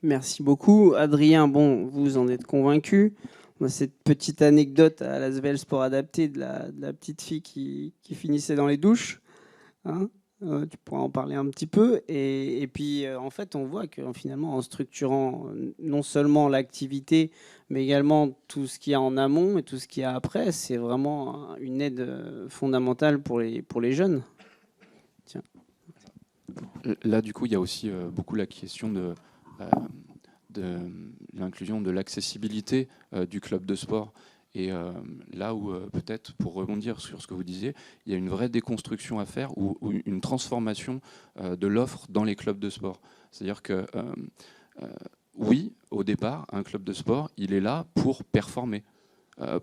Merci beaucoup. Adrien, bon, vous en êtes convaincu. On a cette petite anecdote à l'Asvel Sport Adapté de la petite fille qui finissait dans les douches. Hein, tu pourras en parler un petit peu. Et puis, en fait, on voit que finalement, en structurant non seulement l'activité, mais également tout ce qu'il y a en amont et tout ce qu'il y a après, c'est vraiment une aide fondamentale pour les jeunes. Tiens. Là, du coup, il y a aussi beaucoup la question de l'inclusion, de l'accessibilité du club de sport. Et là où, peut-être, pour rebondir sur ce que vous disiez, il y a une vraie déconstruction à faire ou une transformation de l'offre dans les clubs de sport. C'est-à-dire que, oui, au départ, un club de sport, il est là pour performer,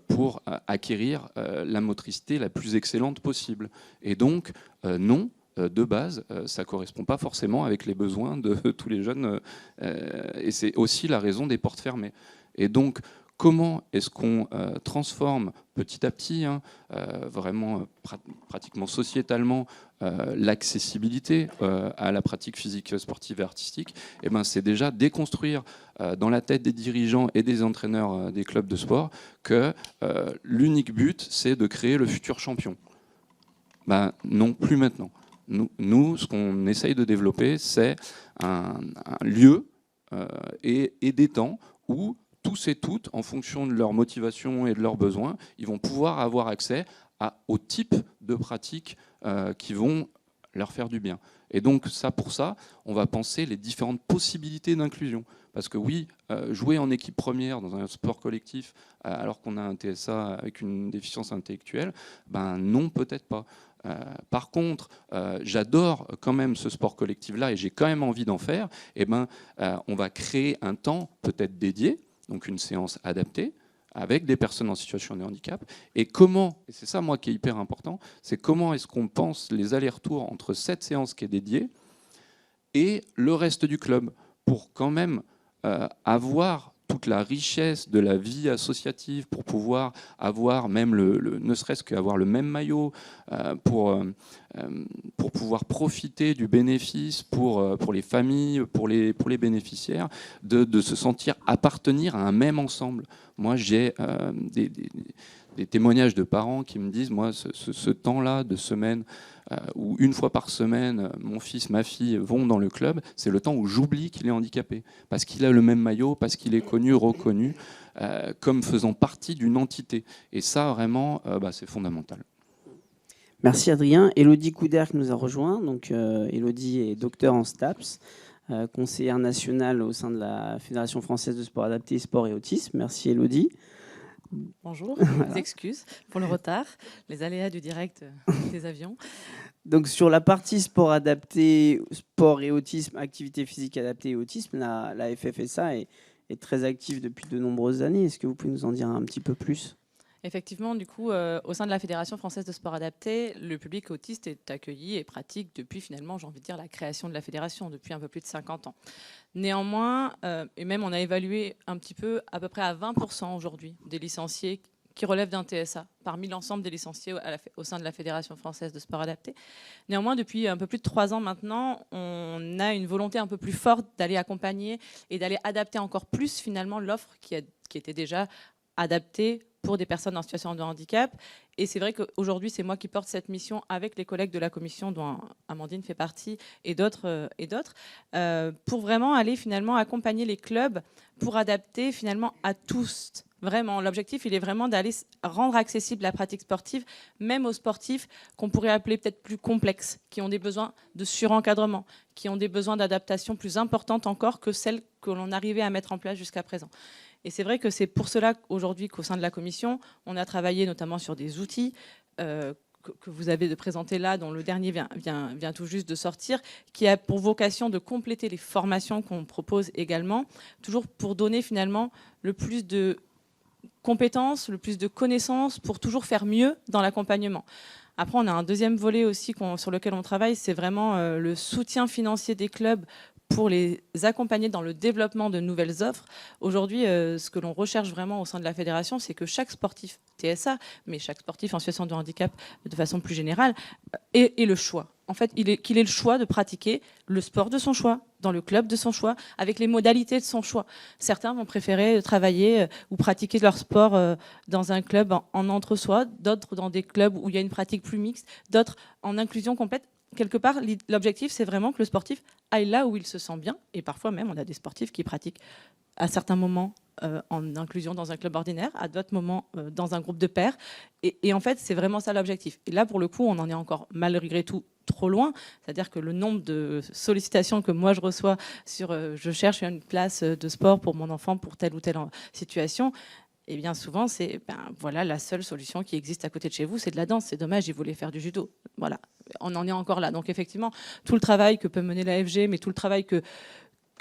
pour acquérir la motricité la plus excellente possible. Et donc, non, de base, ça ne correspond pas forcément avec les besoins de tous les jeunes. Et c'est aussi la raison des portes fermées. Et donc, comment est-ce qu'on transforme petit à petit, vraiment pratiquement sociétalement, l'accessibilité à la pratique physique, sportive et artistique? Eh ben, c'est déjà déconstruire dans la tête des dirigeants et des entraîneurs des clubs de sport que l'unique but, c'est de créer le futur champion. Ben, non, plus maintenant. Nous, ce qu'on essaye de développer, c'est un lieu et des temps où tous et toutes, en fonction de leur motivation et de leurs besoins, ils vont pouvoir avoir accès au type de pratiques qui vont leur faire du bien. Et donc, pour ça, on va penser les différentes possibilités d'inclusion. Parce que oui, jouer en équipe première dans un sport collectif alors qu'on a un TSA avec une déficience intellectuelle, ben non, peut-être pas. Par contre, j'adore quand même ce sport collectif-là et j'ai quand même envie d'en faire. Et ben, on va créer un temps peut-être dédié, donc une séance adaptée, avec des personnes en situation de handicap. Et comment, et c'est ça moi qui est hyper important, c'est comment est-ce qu'on pense les allers-retours entre cette séance qui est dédiée et le reste du club, pour quand même avoir toute la richesse de la vie associative, pour pouvoir avoir même ne serait-ce qu'avoir le même maillot, pour pouvoir profiter du bénéfice pour les familles, pour les bénéficiaires, de se sentir appartenir à un même ensemble. Moi, j'ai des témoignages de parents qui me disent, moi, ce temps-là de semaine, où une fois par semaine, mon fils, ma fille vont dans le club, c'est le temps où j'oublie qu'il est handicapé, parce qu'il a le même maillot, parce qu'il est connu, reconnu, comme faisant partie d'une entité. Et ça, vraiment, c'est fondamental. Merci Adrien. Élodie Couder qui nous a rejoint. Donc, Élodie est docteur en STAPS, conseillère nationale au sein de la Fédération française de sport adapté, sport et autisme. Merci Élodie. Bonjour, Voilà. mes excuses pour le retard, les aléas du direct des avions. Donc sur la partie sport adapté, sport et autisme, activité physique adaptée et autisme, la FFSA est très active depuis de nombreuses années. Est-ce que vous pouvez nous en dire un petit peu plus ? Effectivement, du coup, au sein de la Fédération française de sport adapté, le public autiste est accueilli et pratique depuis finalement, j'ai envie de dire, la création de la fédération, depuis un peu plus de 50 ans. Néanmoins, et même on a évalué un petit peu, à peu près à 20% aujourd'hui des licenciés qui relèvent d'un TSA, parmi l'ensemble des licenciés au sein de la Fédération française de sport adapté. Néanmoins, depuis un peu plus de 3 ans maintenant, on a une volonté un peu plus forte d'aller accompagner et d'aller adapter encore plus finalement l'offre qui était déjà adaptée pour des personnes en situation de handicap. Et c'est vrai qu'aujourd'hui, c'est moi qui porte cette mission avec les collègues de la commission dont Amandine fait partie et d'autres, pour vraiment aller finalement accompagner les clubs pour adapter finalement à tous. Vraiment, l'objectif, il est vraiment d'aller rendre accessible la pratique sportive, même aux sportifs qu'on pourrait appeler peut-être plus complexes, qui ont des besoins de surencadrement, qui ont des besoins d'adaptation plus importantes encore que celles que l'on arrivait à mettre en place jusqu'à présent. Et c'est vrai que c'est pour cela qu'aujourd'hui, qu'au sein de la commission, on a travaillé notamment sur des outils que vous avez de présenter là, dont le dernier vient tout juste de sortir, qui a pour vocation de compléter les formations qu'on propose également, toujours pour donner finalement le plus de compétences, le plus de connaissances pour toujours faire mieux dans l'accompagnement. Après, on a un deuxième volet aussi sur lequel on travaille, c'est vraiment le soutien financier des clubs pour les accompagner dans le développement de nouvelles offres. Aujourd'hui, ce que l'on recherche vraiment au sein de la fédération, c'est que chaque sportif TSA, mais chaque sportif en situation de handicap de façon plus générale, ait le choix. En fait, qu'il ait le choix de pratiquer le sport de son choix, dans le club de son choix, avec les modalités de son choix. Certains vont préférer travailler ou pratiquer leur sport dans un club en entre-soi, d'autres dans des clubs où il y a une pratique plus mixte, d'autres en inclusion complète. Quelque part, l'objectif, c'est vraiment que le sportif aille là où il se sent bien. Et parfois même, on a des sportifs qui pratiquent à certains moments en inclusion dans un club ordinaire, à d'autres moments dans un groupe de pairs. Et en fait, c'est vraiment ça l'objectif. Et là, pour le coup, on en est encore malgré tout trop loin. C'est-à-dire que le nombre de sollicitations que moi je reçois sur je cherche une place de sport pour mon enfant pour telle ou telle situation, et bien souvent, c'est voilà, la seule solution qui existe à côté de chez vous, c'est de la danse. C'est dommage, il voulait faire du judo. Voilà, on en est encore là. Donc effectivement, tout le travail que peut mener l'AFG, mais tout le travail que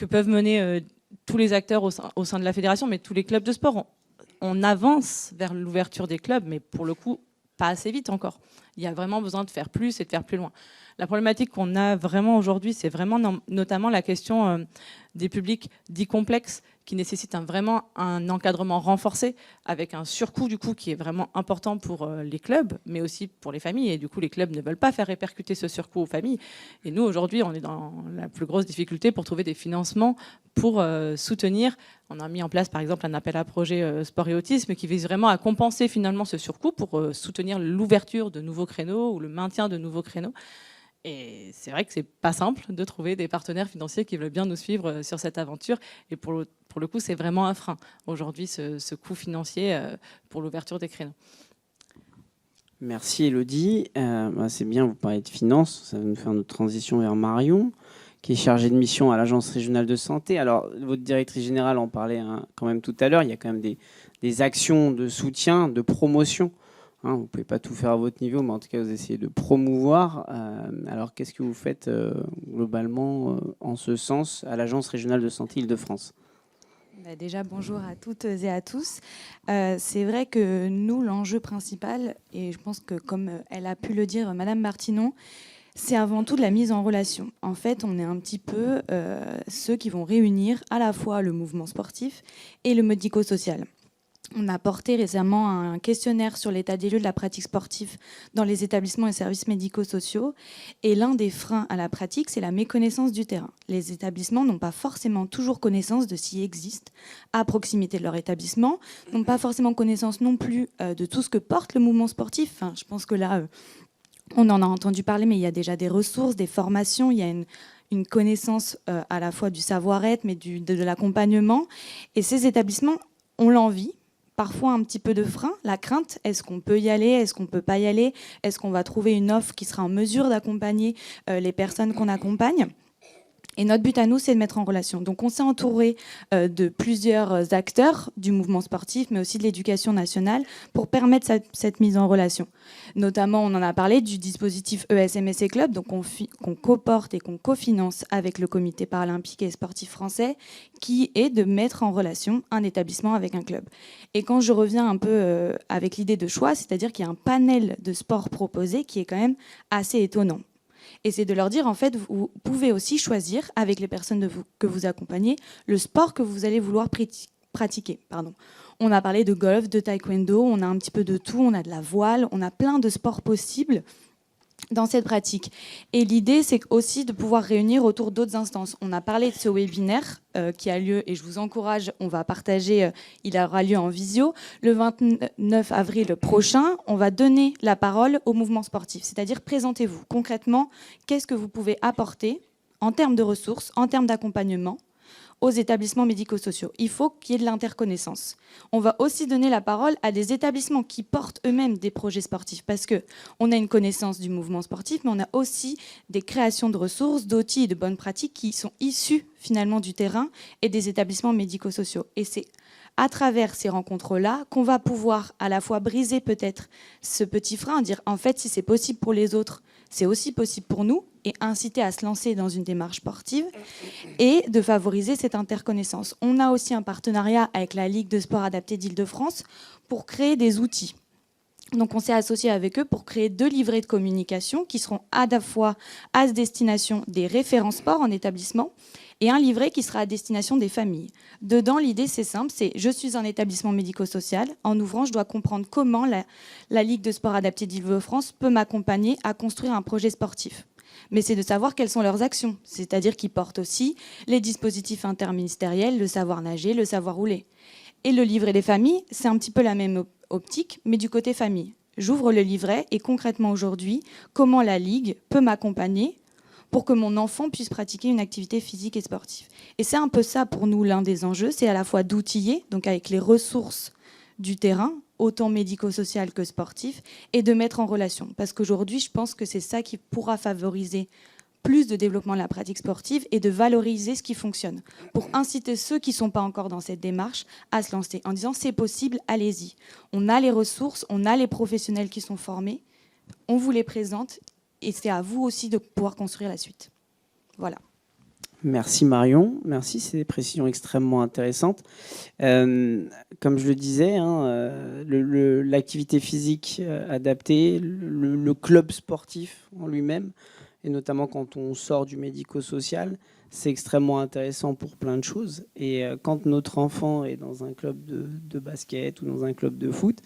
peuvent mener tous les acteurs au sein de la fédération, mais tous les clubs de sport, on avance vers l'ouverture des clubs, mais pour le coup, pas assez vite encore. Il y a vraiment besoin de faire plus et de faire plus loin. La problématique qu'on a vraiment aujourd'hui, c'est vraiment notamment la question des publics dits complexes qui nécessitent vraiment un encadrement renforcé avec un surcoût du coup qui est vraiment important pour les clubs, mais aussi pour les familles. Et du coup, les clubs ne veulent pas faire répercuter ce surcoût aux familles. Et nous, aujourd'hui, on est dans la plus grosse difficulté pour trouver des financements pour soutenir. On a mis en place, par exemple, un appel à projet sport et autisme qui vise vraiment à compenser finalement ce surcoût pour soutenir l'ouverture de nouveaux créneaux ou le maintien de nouveaux créneaux. Et c'est vrai que c'est pas simple de trouver des partenaires financiers qui veulent bien nous suivre sur cette aventure. Et pour le coup, c'est vraiment un frein aujourd'hui, ce coût financier pour l'ouverture des créneaux. Merci Élodie. C'est bien, vous parlez de finances, ça va nous faire notre transition vers Marion. qui est chargée de mission à l'Agence régionale de santé. Alors, votre directrice générale en parlait quand même tout à l'heure. Il y a quand même des actions de soutien, de promotion. Vous ne pouvez pas tout faire à votre niveau, mais en tout cas, vous essayez de promouvoir. Alors, qu'est-ce que vous faites globalement en ce sens à l'Agence régionale de santé Île-de-France ? Déjà, bonjour à toutes et à tous. C'est vrai que nous, l'enjeu principal, et je pense que comme elle a pu le dire, Madame Martinon, c'est avant tout de la mise en relation. En fait, on est un petit peu ceux qui vont réunir à la fois le mouvement sportif et le médico-social. On a porté récemment un questionnaire sur l'état des lieux de la pratique sportive dans les établissements et services médico-sociaux. Et l'un des freins à la pratique, c'est la méconnaissance du terrain. Les établissements n'ont pas forcément toujours connaissance de ce qui existe à proximité de leur établissement, n'ont pas forcément connaissance non plus de tout ce que porte le mouvement sportif. Enfin, je pense que là, on en a entendu parler, mais il y a déjà des ressources, des formations, il y a une connaissance à la fois du savoir-être, mais de l'accompagnement. Et ces établissements ont l'envie, parfois un petit peu de frein, la crainte, est-ce qu'on peut y aller, est-ce qu'on ne peut pas y aller, est-ce qu'on va trouver une offre qui sera en mesure d'accompagner les personnes qu'on accompagne. Et notre but à nous, c'est de mettre en relation. Donc on s'est entouré de plusieurs acteurs du mouvement sportif, mais aussi de l'éducation nationale, pour permettre cette mise en relation. Notamment, on en a parlé du dispositif ESMSC Club, donc qu'on coporte et qu'on cofinance avec le Comité paralympique et sportif français, qui est de mettre en relation un établissement avec un club. Et quand je reviens un peu avec l'idée de choix, c'est-à-dire qu'il y a un panel de sports proposés qui est quand même assez étonnant. Et c'est de leur dire, en fait, vous pouvez aussi choisir, avec les personnes que vous accompagnez, le sport que vous allez vouloir pratiquer. On a parlé de golf, de taekwondo, on a un petit peu de tout, on a de la voile, on a plein de sports possibles dans cette pratique. Et l'idée, c'est aussi de pouvoir réunir autour d'autres instances. On a parlé de ce webinaire qui a lieu, et je vous encourage, on va partager, il aura lieu en visio. Le 29 avril prochain, on va donner la parole au mouvement sportif, c'est-à-dire présentez-vous concrètement, qu'est-ce que vous pouvez apporter en termes de ressources, en termes d'accompagnement, aux établissements médico-sociaux. Il faut qu'il y ait de l'interconnaissance. On va aussi donner la parole à des établissements qui portent eux-mêmes des projets sportifs, parce qu'on a une connaissance du mouvement sportif, mais on a aussi des créations de ressources, d'outils et de bonnes pratiques qui sont issues finalement du terrain et des établissements médico-sociaux. Et c'est à travers ces rencontres-là qu'on va pouvoir à la fois briser peut-être ce petit frein, dire en fait si c'est possible pour les autres, c'est aussi possible pour nous, et inciter à se lancer dans une démarche sportive et de favoriser cette interconnaissance. On a aussi un partenariat avec la Ligue de sport adapté d'Île-de-France pour créer des outils. Donc on s'est associé avec eux pour créer 2 livrets de communication qui seront à la fois à destination des référents sport en établissement et un livret qui sera à destination des familles. Dedans, l'idée, c'est simple, c'est je suis un établissement médico-social. En ouvrant, je dois comprendre comment la Ligue de sport adapté d'Île-de-France peut m'accompagner à construire un projet sportif. Mais c'est de savoir quelles sont leurs actions, c'est-à-dire qu'ils portent aussi les dispositifs interministériels, le savoir nager, le savoir rouler. Et le livret des familles, c'est un petit peu la même optique, mais du côté famille. J'ouvre le livret et concrètement aujourd'hui, comment la Ligue peut m'accompagner pour que mon enfant puisse pratiquer une activité physique et sportive. Et c'est un peu ça pour nous l'un des enjeux, c'est à la fois d'outiller, donc avec les ressources du terrain, autant médico-social que sportif, et de mettre en relation. Parce qu'aujourd'hui, je pense que c'est ça qui pourra favoriser plus de développement de la pratique sportive et de valoriser ce qui fonctionne, pour inciter ceux qui ne sont pas encore dans cette démarche à se lancer, en disant c'est possible, allez-y. On a les ressources, on a les professionnels qui sont formés, on vous les présente, et c'est à vous aussi de pouvoir construire la suite. Voilà. Merci Marion, merci, c'est des précisions extrêmement intéressantes. Comme je le disais, l'activité physique adaptée, le club sportif en lui-même, et notamment quand on sort du médico-social, c'est extrêmement intéressant pour plein de choses. Et quand notre enfant est dans un club de basket ou dans un club de foot,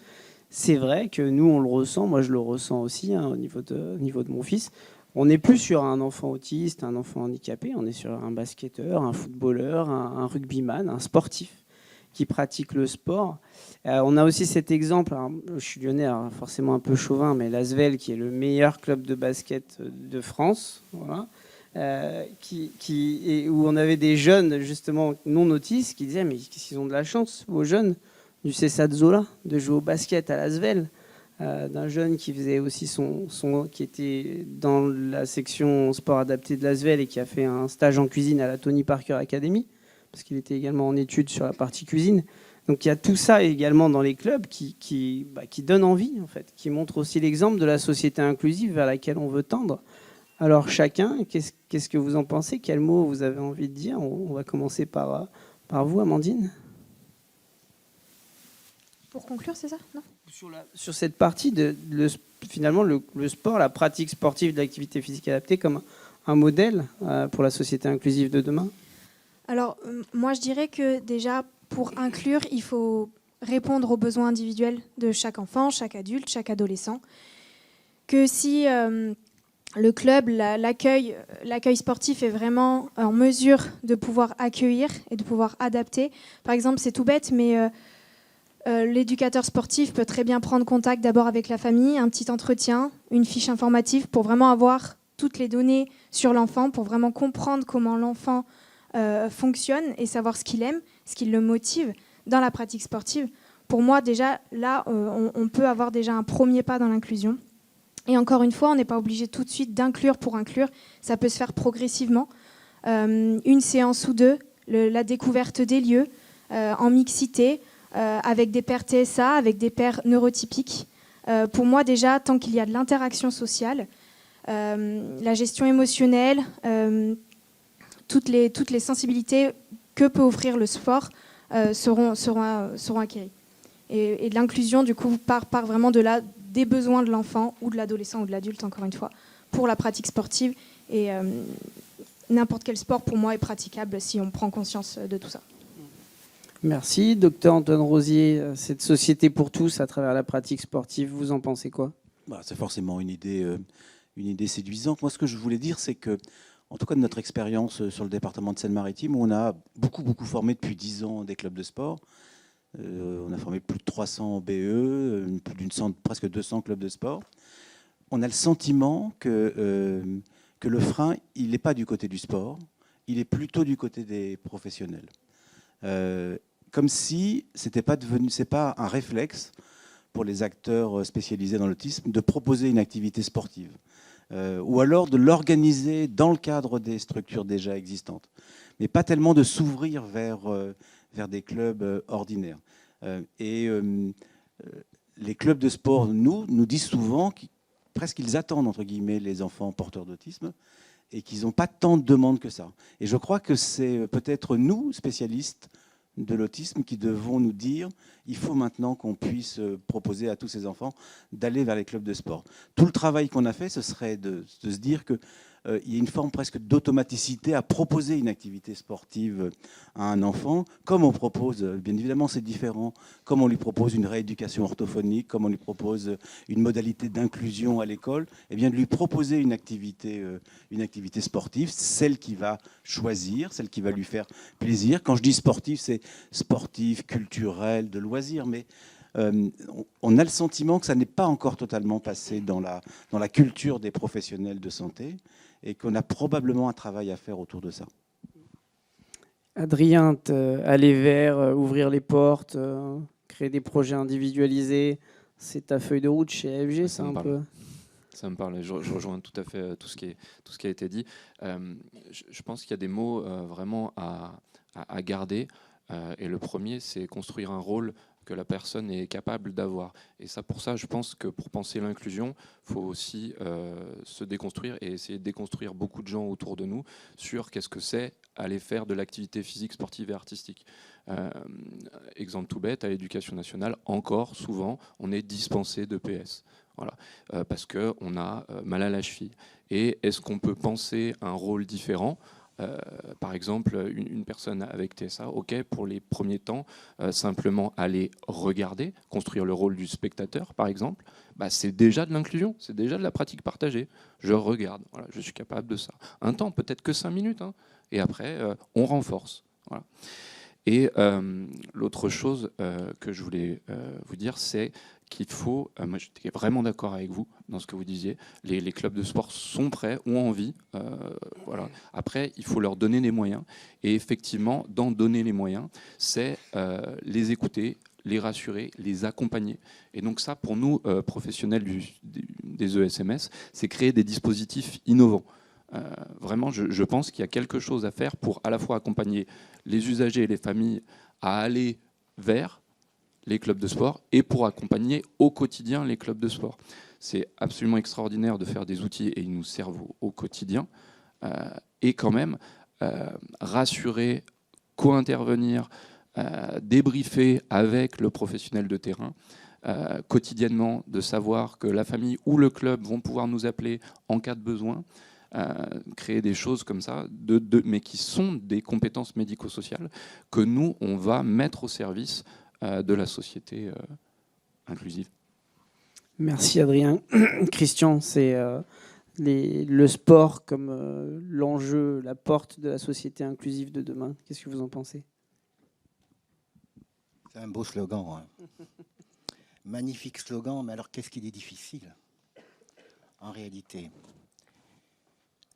c'est vrai que nous, on le ressent, moi je le ressens aussi au niveau de mon fils. On n'est plus sur un enfant autiste, un enfant handicapé, on est sur un basketteur, un footballeur, un rugbyman, un sportif qui pratique le sport. On a aussi cet exemple, alors, je suis lyonnais, alors forcément un peu chauvin, mais l'Asvel, qui est le meilleur club de basket de France, voilà, où on avait des jeunes justement non autistes qui disaient mais qu'est-ce qu'ils ont de la chance, vos jeunes du Cessa de Zola, de jouer au basket à l'Asvel. d'un jeune qui faisait aussi qui était dans la section sport adapté de l'ASVEL et qui a fait un stage en cuisine à la Tony Parker Academy, parce qu'il était également en études sur la partie cuisine. Donc il y a tout ça également dans les clubs qui donne envie, en fait, qui montre aussi l'exemple de la société inclusive vers laquelle on veut tendre. Alors chacun, qu'est-ce que vous en pensez? Quels mots vous avez envie de dire? On va commencer par vous, Amandine. Pour conclure, c'est ça? Non. Sur cette partie, finalement, le sport, la pratique sportive de l'activité physique adaptée comme un modèle pour la société inclusive de demain? Alors, moi, je dirais que déjà, pour inclure, il faut répondre aux besoins individuels de chaque enfant, chaque adulte, chaque adolescent. Que si le club, l'accueil sportif est vraiment en mesure de pouvoir accueillir et de pouvoir adapter. Par exemple, c'est tout bête, mais l'éducateur sportif peut très bien prendre contact d'abord avec la famille, un petit entretien, une fiche informative pour vraiment avoir toutes les données sur l'enfant, pour vraiment comprendre comment l'enfant fonctionne et savoir ce qu'il aime, ce qui le motive dans la pratique sportive. Pour moi, déjà, là, on peut avoir déjà un premier pas dans l'inclusion. Et encore une fois, on n'est pas obligé tout de suite d'inclure pour inclure. Ça peut se faire progressivement. Une séance ou deux, la découverte des lieux, en mixité, avec des pairs TSA, avec des pairs neurotypiques. Pour moi, déjà, tant qu'il y a de l'interaction sociale, la gestion émotionnelle, toutes les sensibilités que peut offrir le sport seront acquéries. Et l'inclusion, du coup, part vraiment des besoins de l'enfant ou de l'adolescent ou de l'adulte, encore une fois, pour la pratique sportive. Et n'importe quel sport, pour moi, est praticable si on prend conscience de tout ça. Merci. Docteur Antoine Rosier, cette société pour tous à travers la pratique sportive, vous en pensez quoi? C'est forcément une idée séduisante. Moi, ce que je voulais dire, c'est que, en tout cas de notre expérience sur le département de Seine-Maritime, où on a beaucoup formé depuis 10 ans des clubs de sport. On a formé plus de 300 BE, presque 200 clubs de sport. On a le sentiment que le frein, il n'est pas du côté du sport, il est plutôt du côté des professionnels. Comme si c'est pas un réflexe pour les acteurs spécialisés dans l'autisme de proposer une activité sportive, ou alors de l'organiser dans le cadre des structures déjà existantes, mais pas tellement de s'ouvrir vers des clubs ordinaires. Les clubs de sport nous disent souvent qu'ils attendent, entre guillemets, les enfants porteurs d'autisme, et qu'ils n'ont pas tant de demandes que ça. Et je crois que c'est peut-être nous, spécialistes de l'autisme, qui devons nous dire il faut maintenant qu'on puisse proposer à tous ces enfants d'aller vers les clubs de sport. Tout le travail qu'on a fait, ce serait de se dire qu'il y a une forme presque d'automaticité à proposer une activité sportive à un enfant, comme on propose, bien évidemment c'est différent, comme on lui propose une rééducation orthophonique, comme on lui propose une modalité d'inclusion à l'école, et bien de lui proposer une activité sportive, celle qu'il va choisir, celle qui va lui faire plaisir. Quand je dis sportif, c'est sportif, culturel, de loisirs, mais on a le sentiment que ça n'est pas encore totalement passé dans la culture des professionnels de santé, et qu'on a probablement un travail à faire autour de ça. Adrien, aller vers, ouvrir les portes, créer des projets individualisés, c'est ta feuille de route chez AFG, c'est un peu... Ça me parle, je rejoins tout à fait tout ce qui a été dit. Je pense qu'il y a des mots vraiment à garder, et le premier, c'est construire un rôle que la personne est capable d'avoir. Et ça, pour ça, je pense que pour penser l'inclusion, il faut aussi se déconstruire et essayer de déconstruire beaucoup de gens autour de nous sur qu'est-ce que c'est aller faire de l'activité physique, sportive et artistique. Exemple tout bête, à l'éducation nationale, encore souvent, on est dispensé de PS. Voilà, parce qu'on a mal à la cheville. Et est-ce qu'on peut penser un rôle différent ? Par exemple, une personne avec TSA, ok, pour les premiers temps, simplement aller regarder, construire le rôle du spectateur, par exemple, c'est déjà de l'inclusion, c'est déjà de la pratique partagée. Je regarde, voilà, je suis capable de ça. Un temps, peut-être que 5 minutes, hein, et après, on renforce. Voilà. Et l'autre chose que je voulais vous dire, c'est qu'il faut, moi j'étais vraiment d'accord avec vous dans ce que vous disiez, les clubs de sport sont prêts, ont envie, voilà. Après il faut leur donner les moyens, et effectivement d'en donner les moyens, c'est les écouter, les rassurer, les accompagner. Et donc ça, pour nous, professionnels des ESMS, c'est créer des dispositifs innovants. Vraiment, je pense qu'il y a quelque chose à faire pour à la fois accompagner les usagers et les familles à aller vers les clubs de sport et pour accompagner au quotidien les clubs de sport. C'est absolument extraordinaire de faire des outils et ils nous servent au quotidien. Et quand même, rassurer, co-intervenir, débriefer avec le professionnel de terrain quotidiennement, de savoir que la famille ou le club vont pouvoir nous appeler en cas de besoin. Créer des choses comme ça, mais qui sont des compétences médico-sociales que nous, on va mettre au service de la société inclusive. Merci Adrien. Christian, c'est le sport comme l'enjeu, la porte de la société inclusive de demain. Qu'est-ce que vous en pensez? C'est un beau slogan. Hein. Magnifique slogan, mais alors qu'est-ce qu'il est difficile en réalité?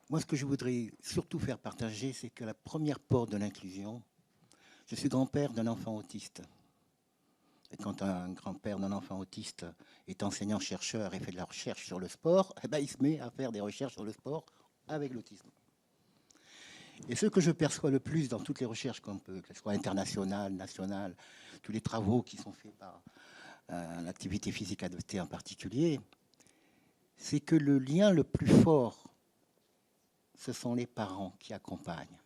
Moi, ce que je voudrais surtout faire partager, c'est que la première porte de l'inclusion, je suis grand-père d'un enfant autiste. Et quand un grand-père d'un enfant autiste est enseignant-chercheur et fait de la recherche sur le sport, eh ben, il se met à faire des recherches sur le sport avec l'autisme. Et ce que je perçois le plus dans toutes les recherches, que ce soit internationales, nationales, tous les travaux qui sont faits par l'activité physique adaptée en particulier, c'est que le lien le plus fort, ce sont les parents qui accompagnent.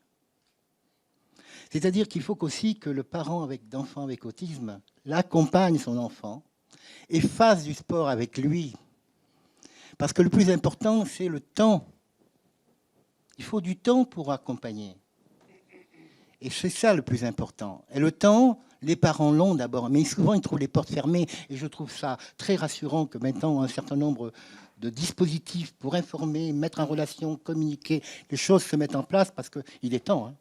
C'est-à-dire qu'il faut aussi que le parent d'enfant avec autisme l'accompagne son enfant et fasse du sport avec lui. Parce que le plus important, c'est le temps. Il faut du temps pour accompagner. Et c'est ça le plus important. Et le temps, les parents l'ont d'abord, mais souvent ils trouvent les portes fermées. Et je trouve ça très rassurant que maintenant un certain nombre de dispositifs pour informer, mettre en relation, communiquer, les choses se mettent en place parce qu'il est temps. Hein.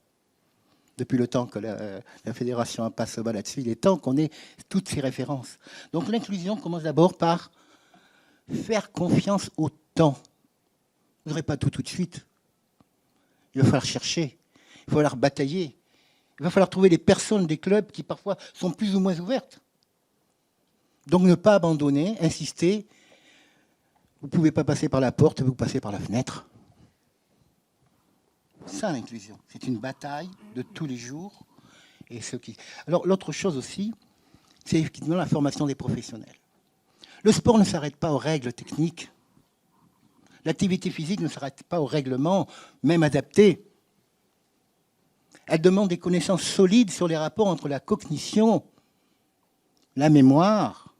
Depuis le temps que la fédération passe le bas là-dessus, il est temps qu'on ait toutes ces références. Donc l'inclusion commence d'abord par faire confiance au temps. Vous n'aurez pas tout de suite. Il va falloir chercher, il va falloir batailler, il va falloir trouver les personnes des clubs qui parfois sont plus ou moins ouvertes. Donc ne pas abandonner, insister. Vous ne pouvez pas passer par la porte, vous passez par la fenêtre. Ça, l'inclusion, c'est une bataille de tous les jours. Alors, l'autre chose aussi, c'est effectivement la formation des professionnels. Le sport ne s'arrête pas aux règles techniques. L'activité physique ne s'arrête pas aux règlements, même adaptés. Elle demande des connaissances solides sur les rapports entre la cognition, la mémoire,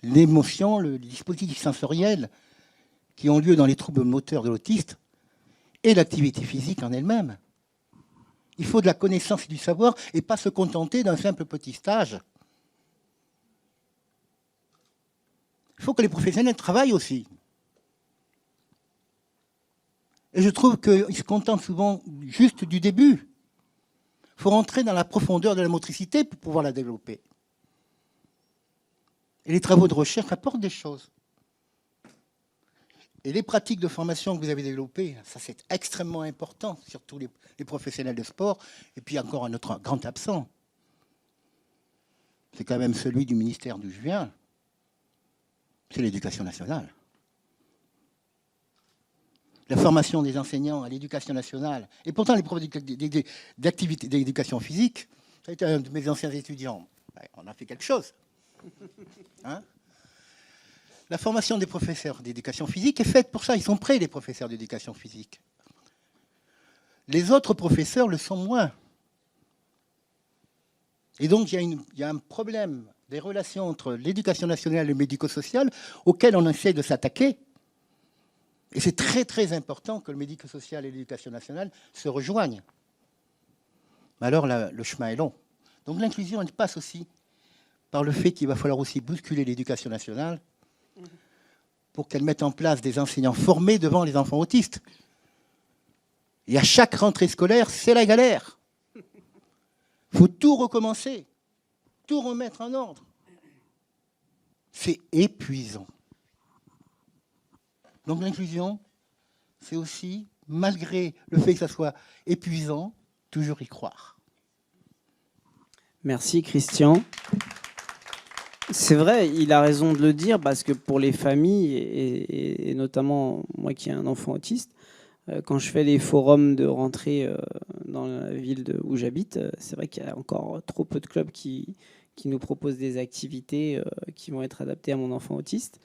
l'émotion, le dispositif sensoriel qui ont lieu dans les troubles moteurs de l'autiste et l'activité physique en elle-même. Il faut de la connaissance et du savoir et pas se contenter d'un simple petit stage. Il faut que les professionnels travaillent aussi. Et je trouve qu'ils se contentent souvent juste du début. Il faut rentrer dans la profondeur de la motricité pour pouvoir la développer. Et les travaux de recherche apportent des choses. Et les pratiques de formation que vous avez développées, ça c'est extrêmement important, surtout les professionnels de sport. Et puis encore un autre grand absent. C'est quand même celui du ministère d'où je viens. C'est l'éducation nationale. La formation des enseignants à l'éducation nationale, et pourtant les profs d'activité d'éducation physique, ça a été un de mes anciens étudiants. On a fait quelque chose. Hein? La formation des professeurs d'éducation physique est faite pour ça. Ils sont prêts, les professeurs d'éducation physique. Les autres professeurs le sont moins. Et donc, il y a un problème des relations entre l'éducation nationale et le médico-social auquel on essaie de s'attaquer. Et c'est très, très important que le médico-social et l'éducation nationale se rejoignent. Mais alors, le chemin est long. Donc, l'inclusion, elle passe aussi par le fait qu'il va falloir aussi bousculer l'éducation nationale pour qu'elle mette en place des enseignants formés devant les enfants autistes. Et à chaque rentrée scolaire, c'est la galère. Il faut tout recommencer, tout remettre en ordre. C'est épuisant. Donc l'inclusion, c'est aussi, malgré le fait que ça soit épuisant, toujours y croire. Merci Christian. C'est vrai, il a raison de le dire, parce que pour les familles, et notamment moi qui ai un enfant autiste, quand je fais les forums de rentrée dans la ville où j'habite, c'est vrai qu'il y a encore trop peu de clubs qui nous proposent des activités qui vont être adaptées à mon enfant autiste.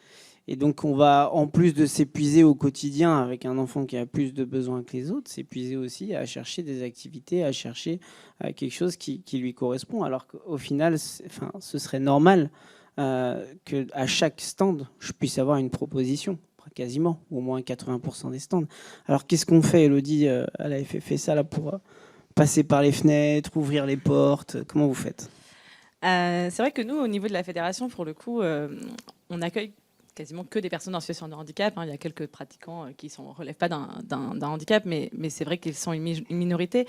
Et donc on va, en plus de s'épuiser au quotidien avec un enfant qui a plus de besoins que les autres, s'épuiser aussi à chercher des activités, à chercher quelque chose qui lui correspond. Alors qu'au final, ce serait normal qu'à chaque stand, je puisse avoir une proposition, quasiment, au moins 80% des stands. Alors qu'est-ce qu'on fait, Elodie? Elle avait fait ça là, pour passer par les fenêtres, ouvrir les portes. Comment vous faites? C'est vrai que nous, au niveau de la fédération, pour le coup, on accueille quasiment que des personnes en situation de handicap. Il y a quelques pratiquants qui ne relèvent pas d'un handicap, mais c'est vrai qu'ils sont une minorité.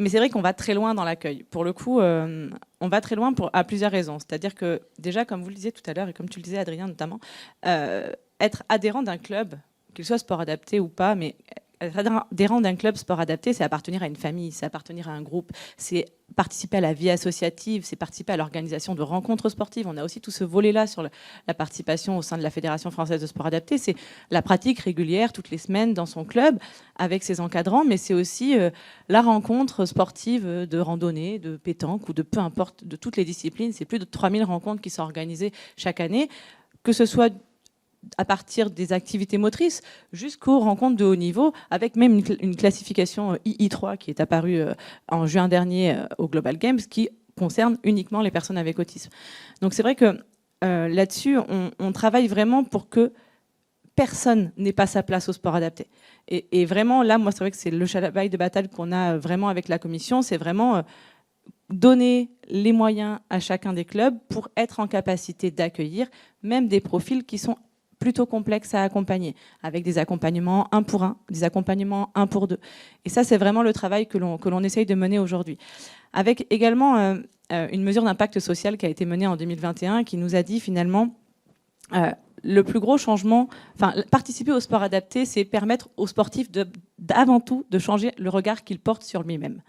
Mais c'est vrai qu'on va très loin dans l'accueil. Pour le coup, on va très loin à plusieurs raisons. C'est-à-dire que déjà, comme vous le disiez tout à l'heure, et comme tu le disais, Adrien, notamment, être adhérent d'un club, qu'il soit sport adapté ou pas, mais être adhérent d'un club sport adapté, c'est appartenir à une famille, c'est appartenir à un groupe, c'est participer à la vie associative, c'est participer à l'organisation de rencontres sportives. On a aussi tout ce volet-là sur la participation au sein de la Fédération française de sport adapté. C'est la pratique régulière toutes les semaines dans son club avec ses encadrants, mais c'est aussi la rencontre sportive de randonnée, de pétanque ou de peu importe, de toutes les disciplines. C'est plus de 3000 rencontres qui sont organisées chaque année, que ce soit à partir des activités motrices jusqu'aux rencontres de haut niveau, avec même une classification II3 qui est apparue en juin dernier au Global Games, qui concerne uniquement les personnes avec autisme. Donc c'est vrai que là-dessus, on travaille vraiment pour que personne n'ait pas sa place au sport adapté. Et vraiment, là, moi, c'est vrai que c'est le travail de bataille qu'on a vraiment avec la commission, c'est vraiment donner les moyens à chacun des clubs pour être en capacité d'accueillir même des profils qui sont plutôt complexes à accompagner, avec des accompagnements 1 pour 1, des accompagnements 1 pour 2. Et ça, c'est vraiment le travail que l'on essaye de mener aujourd'hui. Avec également une mesure d'impact social qui a été menée en 2021, qui nous a dit finalement, le plus gros changement, participer au sport adapté, c'est permettre aux sportifs avant tout de changer le regard qu'ils portent sur lui-même.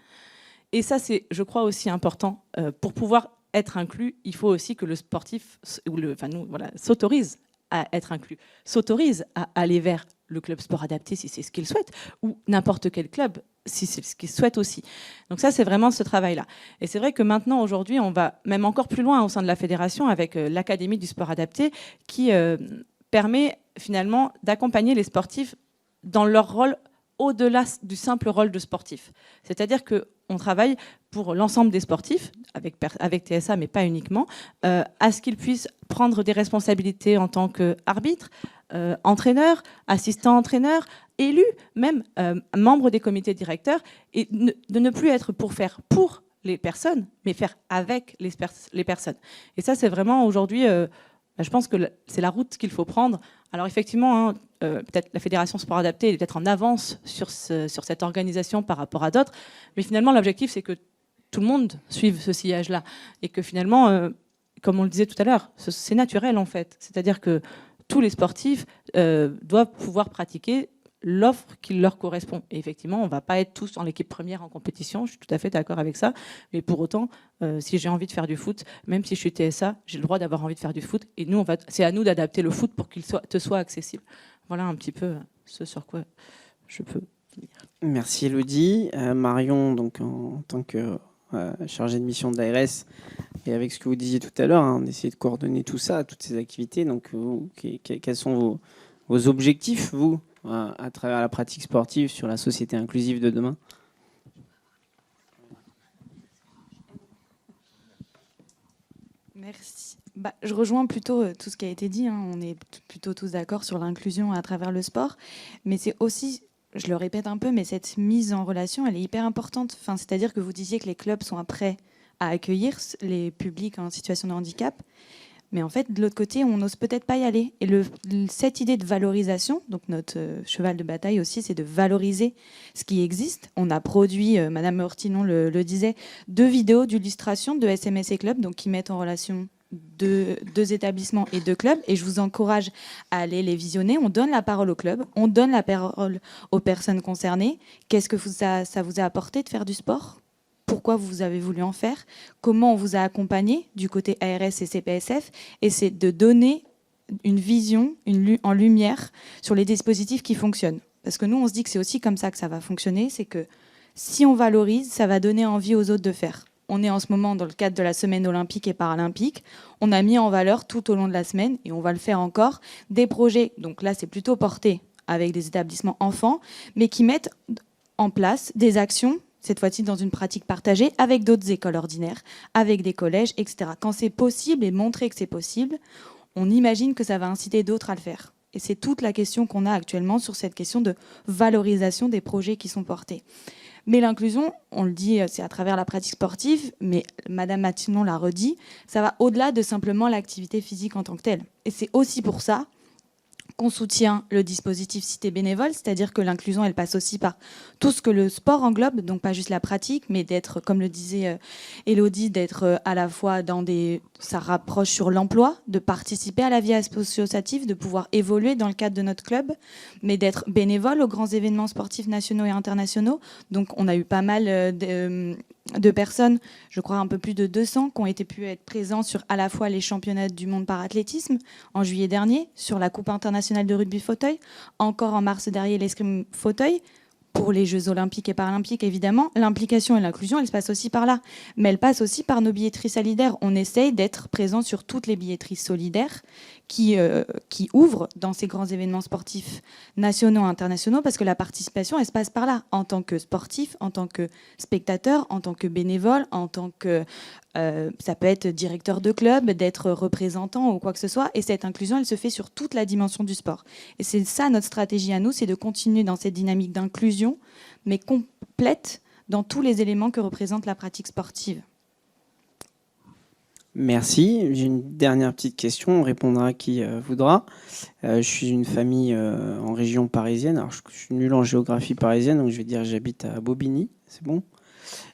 Et ça, c'est, je crois, aussi important. Pour pouvoir être inclus, il faut aussi que le sportif s'autorise à être inclus, s'autorise à aller vers le club sport adapté si c'est ce qu'il souhaite, ou n'importe quel club si c'est ce qu'il souhaite aussi. Donc ça, c'est vraiment ce travail-là. Et c'est vrai que maintenant, aujourd'hui, on va même encore plus loin au sein de la fédération avec l'Académie du sport adapté qui permet finalement d'accompagner les sportifs dans leur rôle au-delà du simple rôle de sportif. C'est-à-dire qu'on travaille pour l'ensemble des sportifs, avec TSA, mais pas uniquement, à ce qu'ils puissent prendre des responsabilités en tant qu'arbitre, entraîneur, assistant-entraîneur, élu, même membre des comités directeurs, et de ne plus être pour faire pour les personnes, mais faire avec les personnes. Et ça, c'est vraiment aujourd'hui, je pense que c'est la route qu'il faut prendre. Alors effectivement, peut-être la Fédération Sport Adapté est peut-être en avance sur cette organisation par rapport à d'autres, mais finalement l'objectif c'est que tout le monde suive ce sillage-là et que finalement, comme on le disait tout à l'heure, c'est naturel en fait. C'est-à-dire que tous les sportifs doivent pouvoir pratiquer l'offre qui leur correspond. Et effectivement, on ne va pas être tous dans l'équipe première en compétition, je suis tout à fait d'accord avec ça, mais pour autant, si j'ai envie de faire du foot, même si je suis TSA, j'ai le droit d'avoir envie de faire du foot, et nous, c'est à nous d'adapter le foot pour qu'il te soit accessible. Voilà un petit peu ce sur quoi je peux dire. Merci Elodie. Marion, donc en tant que chargée de mission de l'ARS, et avec ce que vous disiez tout à l'heure, on essaie de coordonner tout ça, toutes ces activités. Donc, quels sont vos objectifs, vous, à travers la pratique sportive sur la société inclusive de demain? Merci. Je rejoins plutôt tout ce qui a été dit. On est plutôt tous d'accord sur l'inclusion à travers le sport. Mais c'est aussi, je le répète un peu, mais cette mise en relation, elle est hyper importante. C'est-à-dire que vous disiez que les clubs sont prêts à accueillir les publics en situation de handicap. Mais en fait, de l'autre côté, on n'ose peut-être pas y aller. Et cette idée de valorisation, donc notre cheval de bataille aussi, c'est de valoriser ce qui existe. On a produit, Madame Hortinon le disait, 2 vidéos d'illustration de SMS et Club, donc qui mettent en relation deux établissements et 2 clubs. Et je vous encourage à aller les visionner. On donne la parole au club, on donne la parole aux personnes concernées. Qu'est-ce que ça vous a apporté de faire du sport ? pourquoi vous avez voulu en faire, comment on vous a accompagné du côté ARS et CPSF, et c'est de donner une vision en lumière sur les dispositifs qui fonctionnent. Parce que nous, on se dit que c'est aussi comme ça que ça va fonctionner, c'est que si on valorise, ça va donner envie aux autres de faire. On est en ce moment dans le cadre de la semaine olympique et paralympique. On a mis en valeur tout au long de la semaine, et on va le faire encore, des projets. Donc là, c'est plutôt porté avec des établissements enfants, mais qui mettent en place des actions, cette fois-ci dans une pratique partagée, avec d'autres écoles ordinaires, avec des collèges, etc. Quand c'est possible et montrer que c'est possible, on imagine que ça va inciter d'autres à le faire. Et c'est toute la question qu'on a actuellement sur cette question de valorisation des projets qui sont portés. Mais l'inclusion, on le dit, c'est à travers la pratique sportive, mais Madame Martinon l'a redit, ça va au-delà de simplement l'activité physique en tant que telle. Et c'est aussi pour ça qu'on soutient le dispositif Cité bénévole, c'est-à-dire que l'inclusion, elle passe aussi par tout ce que le sport englobe, donc pas juste la pratique, mais d'être, comme le disait Élodie, d'être à la fois ça rapproche sur l'emploi, de participer à la vie associative, de pouvoir évoluer dans le cadre de notre club, mais d'être bénévole aux grands événements sportifs nationaux et internationaux. Donc on a eu pas mal de personnes, je crois un peu plus de 200, qui ont pu être présents sur à la fois les championnats du monde par athlétisme en juillet dernier, sur la Coupe internationale de rugby fauteuil, encore en mars dernier l'escrime fauteuil, pour les Jeux olympiques et paralympiques, évidemment. L'implication et l'inclusion, elle se passe aussi par là. Mais elle passe aussi par nos billetteries solidaires. On essaye d'être présent sur toutes les billetteries solidaires qui ouvrent dans ces grands événements sportifs nationaux et internationaux, parce que la participation, elle se passe par là, en tant que sportif, en tant que spectateur, en tant que bénévole, en tant que... ça peut être directeur de club, d'être représentant ou quoi que ce soit. Et cette inclusion, elle se fait sur toute la dimension du sport. Et c'est ça notre stratégie à nous, c'est de continuer dans cette dynamique d'inclusion, mais complète dans tous les éléments que représente la pratique sportive. Merci. J'ai une dernière petite question. On répondra qui voudra. Je suis d'une famille en région parisienne. Alors, je suis nul en géographie parisienne, donc je vais dire j'habite à Bobigny. C'est bon ?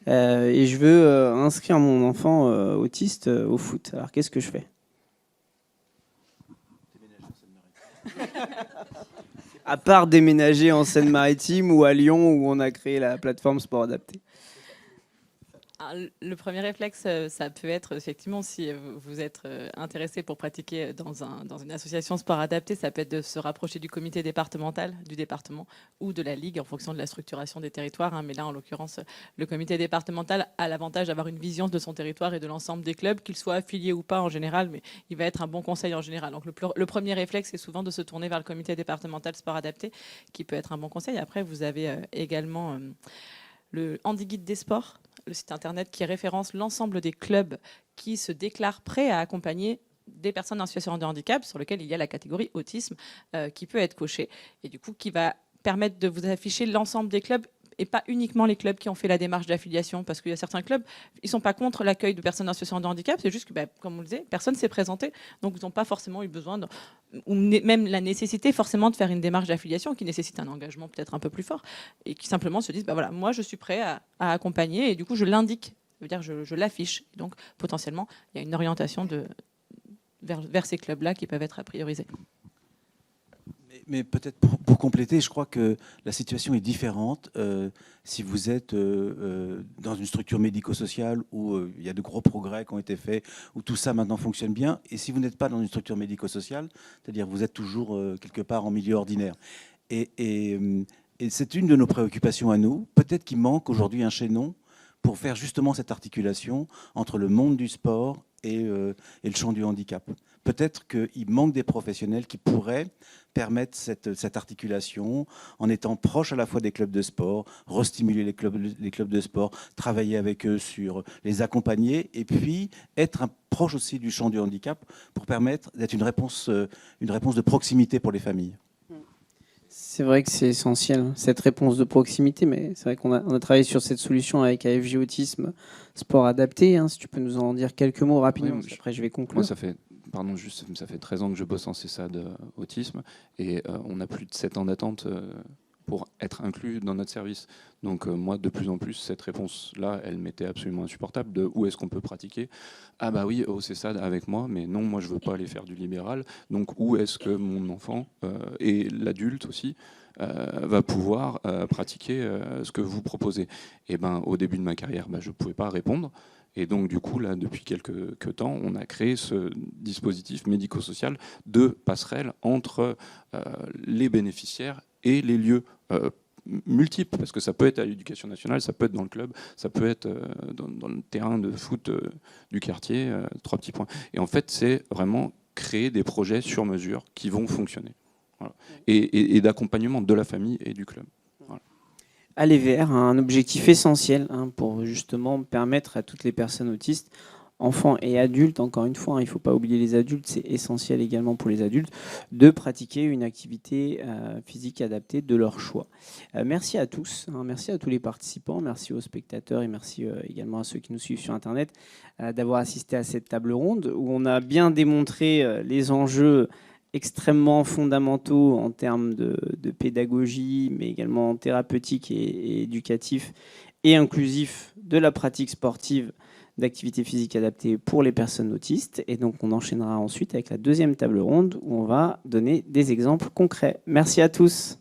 Et je veux inscrire mon enfant autiste au foot. Alors, qu'est-ce que je fais ? À part déménager en Seine-Maritime ou à Lyon, où on a créé la plateforme Sport Adapté. Le premier réflexe, ça peut être effectivement, si vous êtes intéressé pour pratiquer dans une association sport adapté, ça peut être de se rapprocher du comité départemental du département ou de la ligue en fonction de la structuration des territoires. Mais là, en l'occurrence, le comité départemental a l'avantage d'avoir une vision de son territoire et de l'ensemble des clubs, qu'ils soient affiliés ou pas en général, mais il va être un bon conseil en général. Donc le premier réflexe, c'est souvent de se tourner vers le comité départemental sport adapté, qui peut être un bon conseil. Après, vous avez également le Handi-Guide des sports, le site internet qui référence l'ensemble des clubs qui se déclarent prêts à accompagner des personnes en situation de handicap, sur lequel il y a la catégorie autisme qui peut être cochée, et du coup qui va permettre de vous afficher l'ensemble des clubs et pas uniquement les clubs qui ont fait la démarche d'affiliation, parce qu'il y a certains clubs, ils ne sont pas contre l'accueil de personnes en situation de handicap, c'est juste que, comme on le disait, personne ne s'est présenté, donc ils n'ont pas forcément eu besoin, ou même la nécessité forcément de faire une démarche d'affiliation qui nécessite un engagement peut-être un peu plus fort, et qui simplement se disent, voilà, moi je suis prêt à accompagner, et du coup je l'indique, ça veut dire je l'affiche, donc potentiellement il y a une orientation vers ces clubs-là qui peuvent être à prioriser. Mais peut-être pour compléter, je crois que la situation est différente si vous êtes dans une structure médico-sociale où il y a de gros progrès qui ont été faits, où tout ça maintenant fonctionne bien, et si vous n'êtes pas dans une structure médico-sociale, c'est-à-dire vous êtes toujours quelque part en milieu ordinaire. Et c'est une de nos préoccupations à nous. Peut-être qu'il manque aujourd'hui un chaînon pour faire justement cette articulation entre le monde du sport et le champ du handicap. Peut-être qu'il manque des professionnels qui pourraient permettre cette articulation en étant proche à la fois des clubs de sport, restimuler les clubs de sport, travailler avec eux sur les accompagner et puis être proche aussi du champ du handicap pour permettre d'être une réponse de proximité pour les familles. C'est vrai que c'est essentiel, cette réponse de proximité, mais c'est vrai qu'on a travaillé sur cette solution avec AFJ Autisme Sport Adapté. Si tu peux nous en dire quelques mots rapidement, oui, après je vais conclure. Moi, ça fait 13 ans que je bosse en CESAD autisme et on a plus de 7 ans d'attente pour être inclus dans notre service. Donc moi, de plus en plus, cette réponse-là, elle m'était absolument insupportable, de où est-ce qu'on peut pratiquer. Ah bah oui, c'est ça avec moi, mais non, moi je veux pas aller faire du libéral. Donc où est-ce que mon enfant, et l'adulte aussi, va pouvoir pratiquer ce que vous proposez? Et ben, au début de ma carrière, je ne pouvais pas répondre. Et donc, du coup, là, depuis quelques temps, on a créé ce dispositif médico-social de passerelle entre les bénéficiaires et les lieux multiples, parce que ça peut être à l'éducation nationale, ça peut être dans le club, ça peut être dans le terrain de foot du quartier, 3 petits points. Et en fait, c'est vraiment créer des projets sur mesure qui vont fonctionner. Voilà. Et d'accompagnement de la famille et du club. Voilà. Aller vers un objectif essentiel pour justement permettre à toutes les personnes autistes, enfants et adultes, encore une fois, il ne faut pas oublier les adultes, c'est essentiel également pour les adultes, de pratiquer une activité physique adaptée de leur choix. Merci à tous, merci à tous les participants, merci aux spectateurs et merci également à ceux qui nous suivent sur Internet d'avoir assisté à cette table ronde où on a bien démontré les enjeux extrêmement fondamentaux en termes de pédagogie, mais également thérapeutique et éducatif et inclusif de la pratique sportive d'activité physique adaptée pour les personnes autistes. Et donc, on enchaînera ensuite avec la deuxième table ronde où on va donner des exemples concrets. Merci à tous.